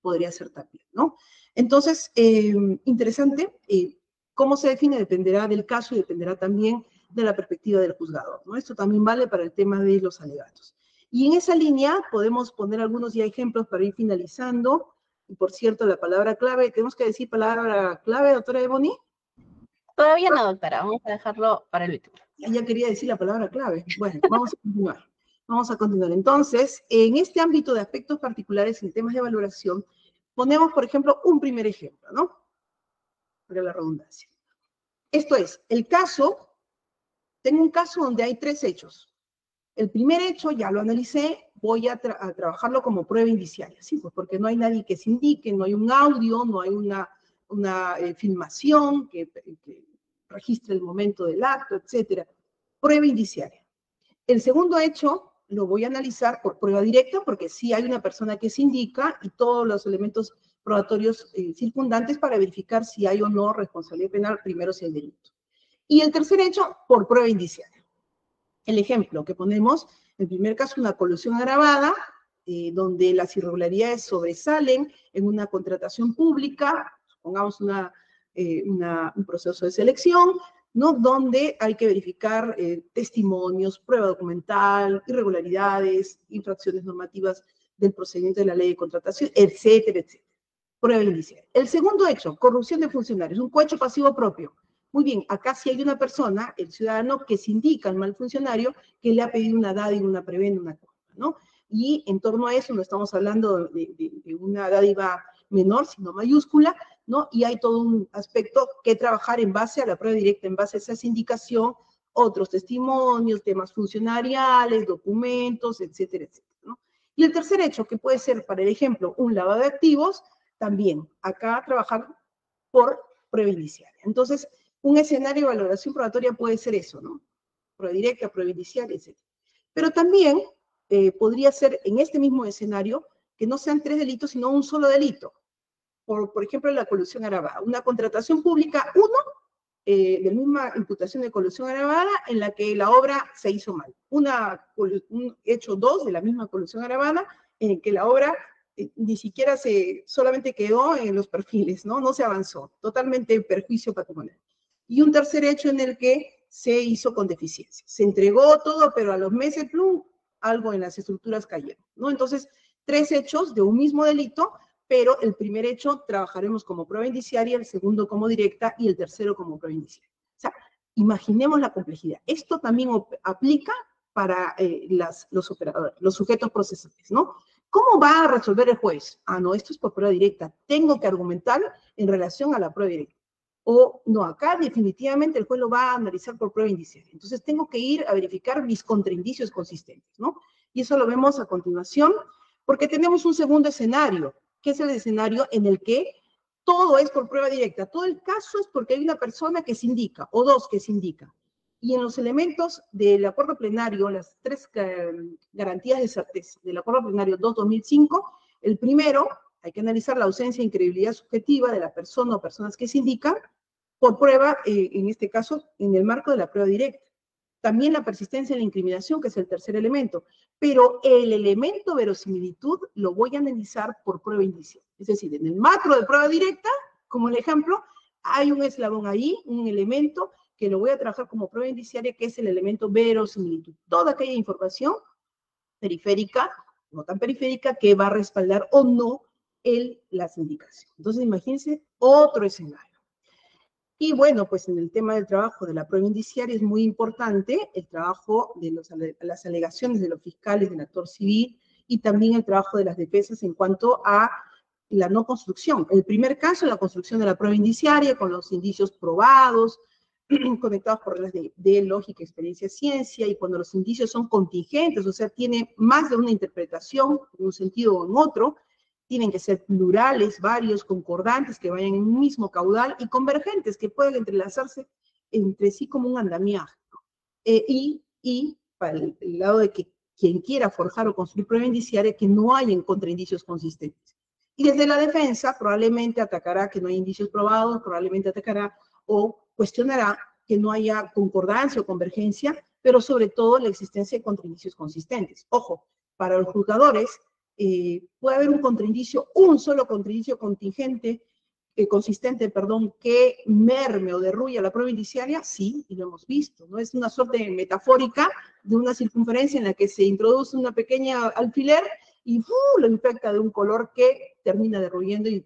Podría ser también, ¿no? Entonces, interesante, cómo se define dependerá del caso y dependerá también de la perspectiva del juzgador, ¿no? Esto también vale para el tema de los alegatos. Y en esa línea podemos poner algunos ya ejemplos para ir finalizando. Y por cierto, la palabra clave, ¿tenemos que decir palabra clave, doctora Ebony? Todavía no, doctora, vamos a dejarlo para el último. Ya quería decir la palabra clave. Bueno, vamos a continuar. Vamos a continuar. Entonces, en este ámbito de aspectos particulares en temas de valoración, ponemos, por ejemplo, un primer ejemplo, ¿no? Para la redundancia. Esto es, el caso, tengo un caso donde hay 3 hechos. El primer hecho, ya lo analicé, voy a trabajarlo como prueba indiciaria, ¿sí? Pues porque no hay nadie que se indique, no hay un audio, no hay una filmación que registre el momento del acto, etcétera. Prueba indiciaria. El segundo hecho lo voy a analizar por prueba directa, porque sí hay una persona que se indica y todos los elementos probatorios circundantes para verificar si hay o no responsabilidad penal, primero si hay delito. Y el tercer hecho, por prueba indiciaria. El ejemplo que ponemos, en el primer caso, una colusión agravada, donde las irregularidades sobresalen en una contratación pública, supongamos un proceso de selección, ¿no? Donde hay que verificar testimonios, prueba documental, irregularidades, infracciones normativas del procedimiento de la ley de contratación, etcétera, etcétera. Prueba indiciaria. El segundo hecho, corrupción de funcionarios, un cohecho pasivo propio. Muy bien, acá sí hay una persona, el ciudadano, que se indica al mal funcionario que le ha pedido una dádiva, una prebenda, una cosa, ¿no? Y en torno a eso no estamos hablando de una dádiva menor, sino mayúscula, ¿no? Y hay todo un aspecto que trabajar en base a la prueba directa, en base a esa indicación, otros testimonios, temas funcionariales, documentos, etcétera, etcétera, ¿no? Y el tercer hecho, que puede ser, para el ejemplo, un lavado de activos, también acá trabajar por prueba indiciaria. Entonces, un escenario de valoración probatoria puede ser eso, ¿no? Prueba directa, prueba indiciaria, etc. Pero también podría ser en este mismo escenario que no sean 3 delitos, sino un solo delito. Por ejemplo, la colusión agravada. Una contratación pública, de la misma imputación de colusión agravada en la que la obra se hizo mal. Un hecho 2 de la misma colusión agravada en el que la obra ni siquiera solamente quedó en los perfiles, ¿no? No se avanzó. Totalmente perjuicio patrimonial. Y un tercer hecho en el que se hizo con deficiencia. Se entregó todo, pero a los meses, plum, algo en las estructuras cayeron, ¿no? Entonces, 3 hechos de un mismo delito, pero el primer hecho trabajaremos como prueba indiciaria, el segundo como directa y el tercero como prueba indiciaria. O sea, imaginemos la complejidad. Esto también aplica para los operadores, los sujetos procesales, ¿no? ¿Cómo va a resolver el juez? Ah, no, esto es por prueba directa. Tengo que argumentar en relación a la prueba directa. O no, acá definitivamente el juez lo va a analizar por prueba indiciaria. Entonces tengo que ir a verificar mis contraindicios consistentes, ¿no? Y eso lo vemos a continuación. Porque tenemos un segundo escenario, que es el escenario en el que todo es por prueba directa. Todo el caso es porque hay una persona que se indica, o dos que se indican. Y en los elementos del acuerdo plenario, las tres garantías de certeza del acuerdo plenario 2-2005, el primero, hay que analizar la ausencia de incredibilidad subjetiva de la persona o personas que se indican por prueba, en este caso, en el marco de la prueba directa. También la persistencia en la incriminación, que es el tercer elemento. Pero el elemento verosimilitud lo voy a analizar por prueba indicial. Es decir, en el macro de prueba directa, como el ejemplo, hay un eslabón ahí, un elemento que lo voy a trabajar como prueba indiciaria, que es el elemento verosimilitud. Toda aquella información periférica, no tan periférica, que va a respaldar o no las indicaciones. Entonces, imagínense otro escenario. Y bueno, pues en el tema del trabajo de la prueba indiciaria es muy importante el trabajo de las alegaciones de los fiscales, del actor civil, y también el trabajo de las defensas en cuanto a la no construcción. El primer caso, la construcción de la prueba indiciaria, con los indicios probados, conectados por reglas de lógica, experiencia, ciencia, y cuando los indicios son contingentes, o sea, tiene más de una interpretación, en un sentido o en otro, tienen que ser plurales, varios, concordantes, que vayan en un mismo caudal, y convergentes, que pueden entrelazarse entre sí como un andamiaje. Y para el lado de que quien quiera forjar o construir prueba indiciaria, que no haya contraindicios consistentes. Y desde la defensa probablemente atacará que no hay indicios probados, probablemente atacará o cuestionará que no haya concordancia o convergencia, pero sobre todo la existencia de contraindicios consistentes. Ojo, para los juzgadores puede haber un contraindicio, un solo contraindicio contingente, consistente, que merme o derruya la prueba indiciaria, sí, y lo hemos visto, ¿no? Es una suerte metafórica de una circunferencia en la que se introduce una pequeña alfiler y lo infecta de un color que termina derruyendo y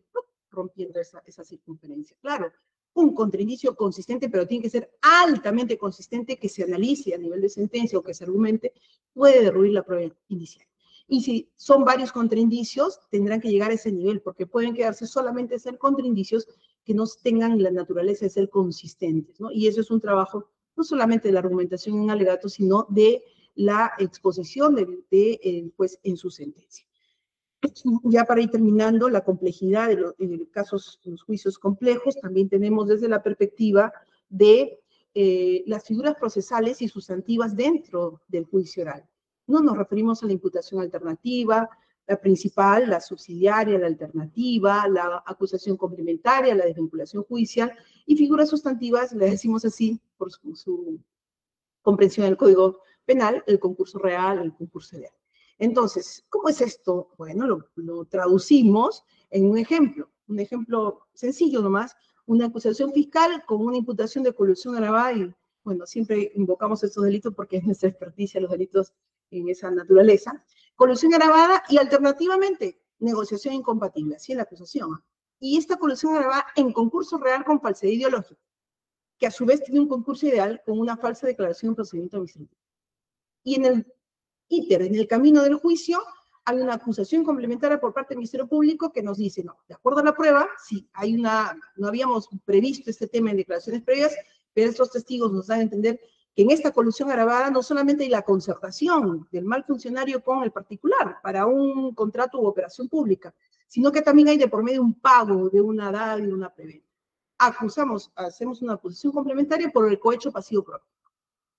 rompiendo esa circunferencia. Claro, un contraindicio consistente, pero tiene que ser altamente consistente, que se analice a nivel de sentencia o que se argumente, puede derruir la prueba indiciaria. Y si son varios contraindicios, tendrán que llegar a ese nivel, porque pueden quedarse solamente ser contraindicios que no tengan la naturaleza de ser consistentes, ¿no? Y eso es un trabajo no solamente de la argumentación en alegato, sino de la exposición del juez en su sentencia. Ya para ir terminando, la complejidad de los casos, los juicios complejos, también tenemos desde la perspectiva de las figuras procesales y sustantivas dentro del juicio oral. No nos referimos a la imputación alternativa, la principal, la subsidiaria, la alternativa, la acusación complementaria, la desvinculación judicial, y figuras sustantivas, le decimos así, por su comprensión del Código Penal, el concurso real, el concurso ideal. Entonces, ¿cómo es esto? Bueno, lo traducimos en un ejemplo sencillo nomás, una acusación fiscal con una imputación de colusión agravada, y bueno, siempre invocamos estos delitos porque es nuestra experticia los delitos en esa naturaleza. Colusión agravada y alternativamente negociación incompatible, así es la acusación. Y esta colusión agravada en concurso real con falsedad ideológica, que a su vez tiene un concurso ideal con una falsa declaración en procedimiento administrativo. Y en el en el camino del juicio, hay una acusación complementaria por parte del Ministerio Público que nos dice, no, de acuerdo a la prueba, sí, no habíamos previsto este tema en declaraciones previas, pero estos testigos nos dan a entender que en esta colusión agravada no solamente hay la concertación del mal funcionario con el particular para un contrato u operación pública, sino que también hay de por medio un pago de una dádiva y una preventa. Hacemos una acusación complementaria por el cohecho pasivo propio.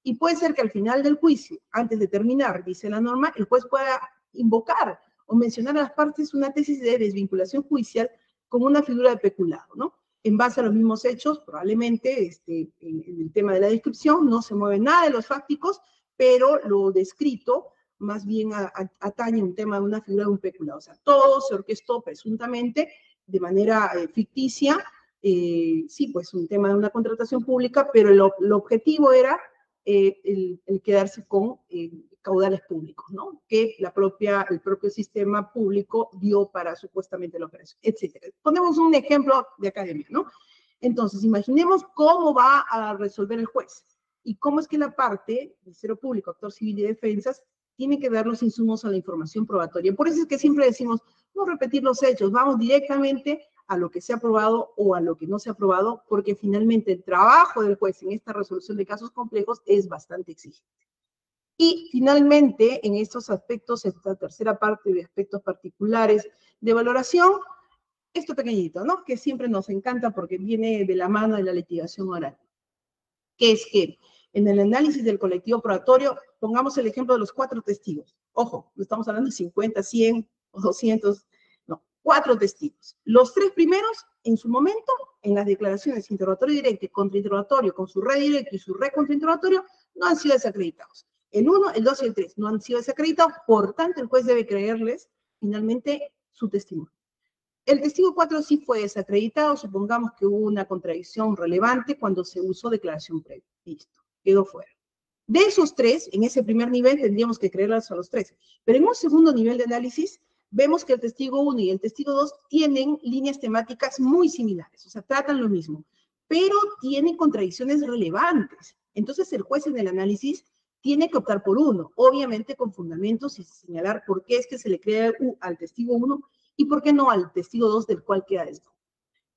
Y puede ser que al final del juicio, antes de terminar, dice la norma, el juez pueda invocar o mencionar a las partes una tesis de desvinculación judicial como una figura de peculado, ¿no? En base a los mismos hechos, probablemente en el tema de la descripción no se mueve nada de los fácticos, pero lo descrito más bien atañe un tema de una figura de un peculado. O sea, todo se orquestó presuntamente de manera ficticia, sí, pues un tema de una contratación pública, pero el objetivo era el quedarse con caudales públicos, ¿no? Que el propio sistema público dio para supuestamente la operación, etc. Ponemos un ejemplo de academia, ¿no? Entonces, imaginemos cómo va a resolver el juez y cómo es que la parte, Ministerio Público, actor civil y defensas, tiene que dar los insumos a la información probatoria. Por eso es que siempre decimos, no repetir los hechos, vamos directamente a lo que se ha aprobado o a lo que no se ha aprobado, porque finalmente el trabajo del juez en esta resolución de casos complejos es bastante exigente. Y finalmente, en estos aspectos, esta tercera parte de aspectos particulares de valoración, esto pequeñito, ¿no? Que siempre nos encanta porque viene de la mano de la litigación oral. Que es que en el análisis del colectivo probatorio, pongamos el ejemplo de los 4 testigos. Ojo, no estamos hablando de 50, 100 o 200, no, 4 testigos. Los 3 primeros, en su momento, en las declaraciones interrogatorio directo y contrainterrogatorio, con su red directo y su red contrainterrogatorio, no han sido desacreditados. El 1, el 2 y el 3 no han sido desacreditados, por tanto, el juez debe creerles finalmente su testimonio. El testigo 4 sí fue desacreditado, supongamos que hubo una contradicción relevante cuando se usó declaración previa. Listo, quedó fuera. De esos 3, en ese primer nivel tendríamos que creerlos a los 3. Pero en un segundo nivel de análisis, vemos que el testigo 1 y el testigo 2 tienen líneas temáticas muy similares, o sea, tratan lo mismo, pero tienen contradicciones relevantes. Entonces el juez en el análisis tiene que optar por uno, obviamente con fundamentos y señalar por qué es que se le cree al testigo 1 y por qué no al testigo 2 del cual queda esto.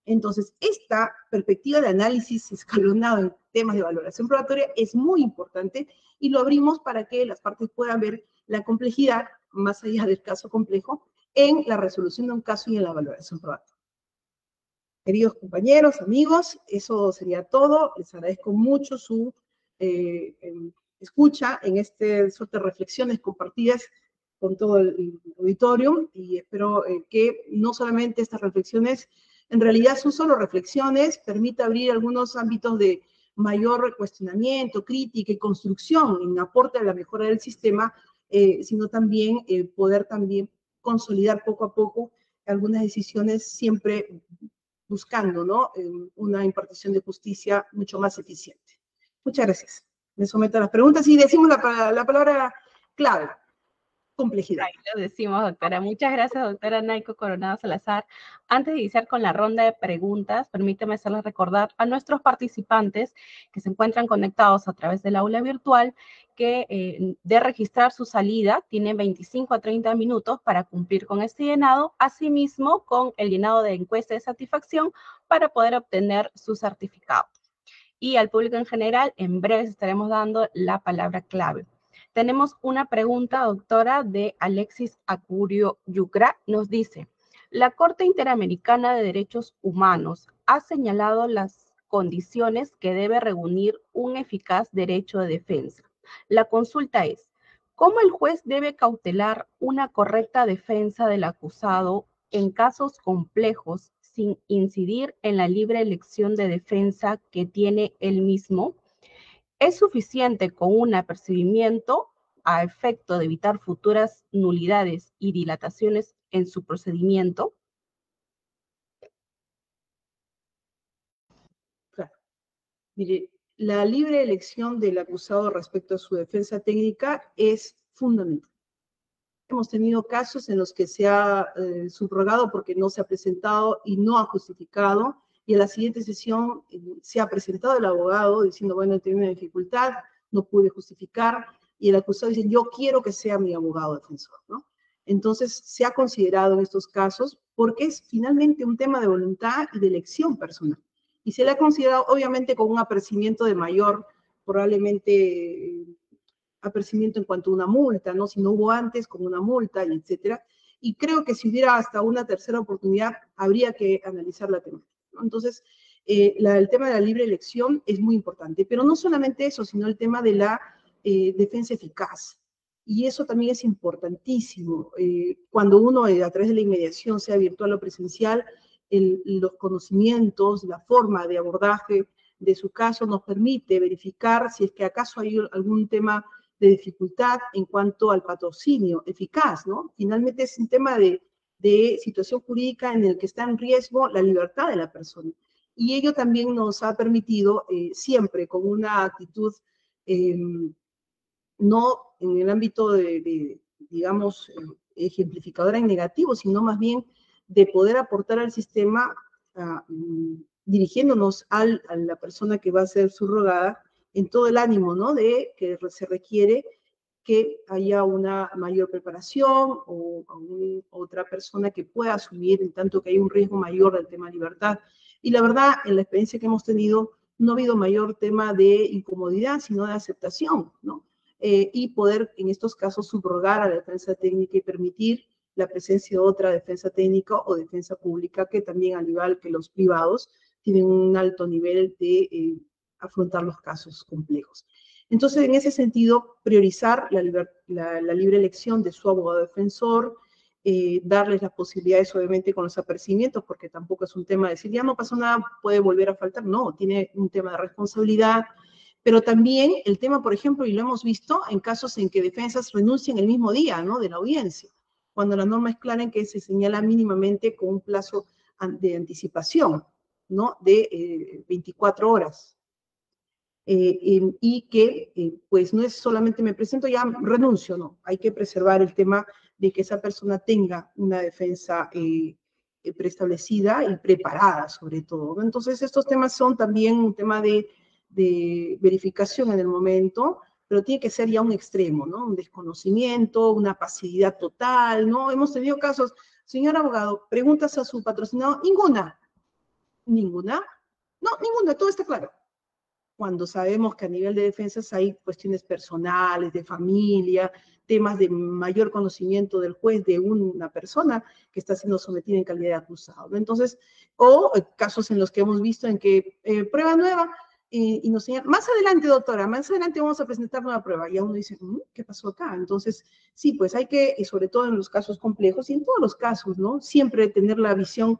Entonces, esta perspectiva de análisis escalonado en temas de valoración probatoria es muy importante y lo abrimos para que las partes puedan ver la complejidad, más allá del caso complejo, en la resolución de un caso y en la valoración probatoria. Queridos compañeros, amigos, eso sería todo. Les agradezco mucho su escucha en este suerte de reflexiones compartidas con todo el auditorio y espero que no solamente estas reflexiones en realidad son solo reflexiones, permite abrir algunos ámbitos de mayor cuestionamiento, crítica y construcción en aporte a la mejora del sistema, sino también poder también consolidar poco a poco algunas decisiones siempre buscando, ¿no? Una impartición de justicia mucho más eficiente. Muchas gracias. Me someto a las preguntas y decimos la palabra clave. Complejidad. Ahí lo decimos, doctora. Muchas gracias, doctora Naiko Coronado Salazar. Antes de iniciar con la ronda de preguntas, permíteme hacerles recordar a nuestros participantes que se encuentran conectados a través del aula virtual que de registrar su salida tienen 25 a 30 minutos para cumplir con este llenado, asimismo con el llenado de encuesta de satisfacción para poder obtener su certificado. Y al público en general, en breve estaremos dando la palabra clave. Tenemos una pregunta, doctora, de Alexis Acurio Yucra. Nos dice, la Corte Interamericana de Derechos Humanos ha señalado las condiciones que debe reunir un eficaz derecho de defensa. La consulta es, ¿cómo el juez debe cautelar una correcta defensa del acusado en casos complejos sin incidir en la libre elección de defensa que tiene él mismo? ¿Es suficiente con un apercibimiento a efecto de evitar futuras nulidades y dilataciones en su procedimiento? Claro. Mire, la libre elección del acusado respecto a su defensa técnica es fundamental. Hemos tenido casos en los que se ha subrogado porque no se ha presentado y no ha justificado, y en la siguiente sesión se ha presentado el abogado diciendo, bueno, tengo una dificultad, no pude justificar, y el acusado dice, yo quiero que sea mi abogado defensor, ¿no? Entonces, se ha considerado en estos casos porque es finalmente un tema de voluntad y de elección personal. Y se le ha considerado, obviamente, con un apercibimiento de mayor, probablemente, apercibimiento en cuanto a una multa, ¿no? Si no hubo antes, con una multa, y etcétera. Y creo que si hubiera hasta una tercera oportunidad, habría que analizar la temática, ¿no? Entonces, el tema de la libre elección es muy importante, pero no solamente eso, sino el tema de la defensa eficaz. Y eso también es importantísimo. Cuando uno, a través de la inmediación, sea virtual o presencial, los conocimientos, la forma de abordaje de su caso nos permite verificar si es que acaso hay algún tema de dificultad en cuanto al patrocinio eficaz, ¿no? Finalmente es un tema de situación jurídica en el que está en riesgo la libertad de la persona. Y ello también nos ha permitido siempre con una actitud no en el ámbito digamos, ejemplificadora en negativo, sino más bien de poder aportar al sistema dirigiéndonos a la persona que va a ser subrogada en todo el ánimo, ¿no? De que se requiere que haya una mayor preparación o otra persona que pueda asumir en tanto que hay un riesgo mayor del tema de libertad. Y la verdad, en la experiencia que hemos tenido, no ha habido mayor tema de incomodidad, sino de aceptación, ¿no? y poder en estos casos subrogar a la defensa técnica y permitir la presencia de otra defensa técnica o defensa pública que también, al igual que los privados, tienen un alto nivel de afrontar los casos complejos. Entonces, en ese sentido, priorizar la libre elección de su abogado defensor, darles las posibilidades, obviamente, con los apercibimientos, porque tampoco es un tema de decir, ya no pasó nada, puede volver a faltar. No, tiene un tema de responsabilidad, pero también el tema, por ejemplo, y lo hemos visto en casos en que defensas renuncian el mismo día, ¿no?, de la audiencia, cuando la norma es clara en que se señala mínimamente con un plazo de anticipación, ¿no?, de 24 horas. Y que pues no es solamente me presento, ya renuncio, no, hay que preservar el tema de que esa persona tenga una defensa preestablecida y preparada sobre todo, ¿no? Entonces estos temas son también un tema de verificación en el momento, pero tiene que ser ya un extremo, ¿no? Un desconocimiento, una pasividad total, ¿no? Hemos tenido casos, señor abogado, preguntas a su patrocinador, ninguna, no, ninguna, todo está claro. Cuando sabemos que a nivel de defensas hay cuestiones personales, de familia, temas de mayor conocimiento del juez de una persona que está siendo sometida en calidad de acusado, ¿no? Entonces, o casos en los que hemos visto en que prueba nueva y nos señalan, más adelante, doctora, más adelante vamos a presentar nueva prueba, y a uno dice, ¿qué pasó acá? Entonces, sí, pues hay que, sobre todo en los casos complejos y en todos los casos, ¿no?, siempre tener la visión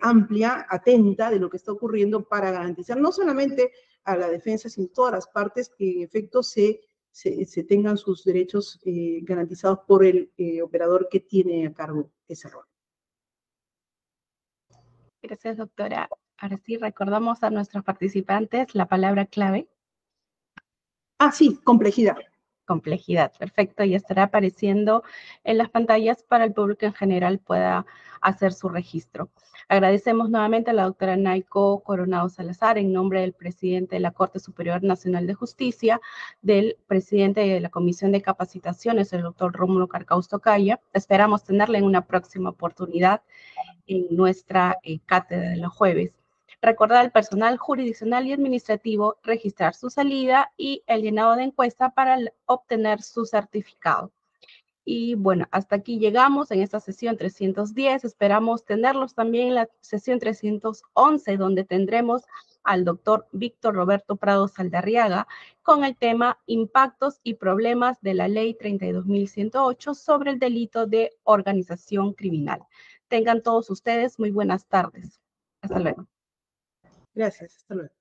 amplia, atenta de lo que está ocurriendo para garantizar no solamente a la defensa, sino todas las partes que en efecto se tengan sus derechos garantizados por el operador que tiene a cargo ese rol. Gracias, doctora. Ahora sí, recordamos a nuestros participantes la palabra clave. Ah, sí, complejidad. Complejidad, perfecto, y estará apareciendo en las pantallas para el público en general pueda hacer su registro. Agradecemos nuevamente a la doctora Naiko Coronado Salazar en nombre del presidente de la Corte Superior Nacional de Justicia, del presidente de la Comisión de Capacitaciones, el doctor Rómulo Carcaus Tocaya. Esperamos tenerle en una próxima oportunidad en nuestra cátedra de los jueves. Recordar al personal jurisdiccional y administrativo registrar su salida y el llenado de encuesta para obtener su certificado. Y bueno, hasta aquí llegamos en esta sesión 310. Esperamos tenerlos también en la sesión 311, donde tendremos al doctor Víctor Roberto Prado Saldarriaga con el tema Impactos y problemas de la Ley 32.108 sobre el delito de organización criminal. Tengan todos ustedes muy buenas tardes. Hasta luego. Gracias, hasta luego.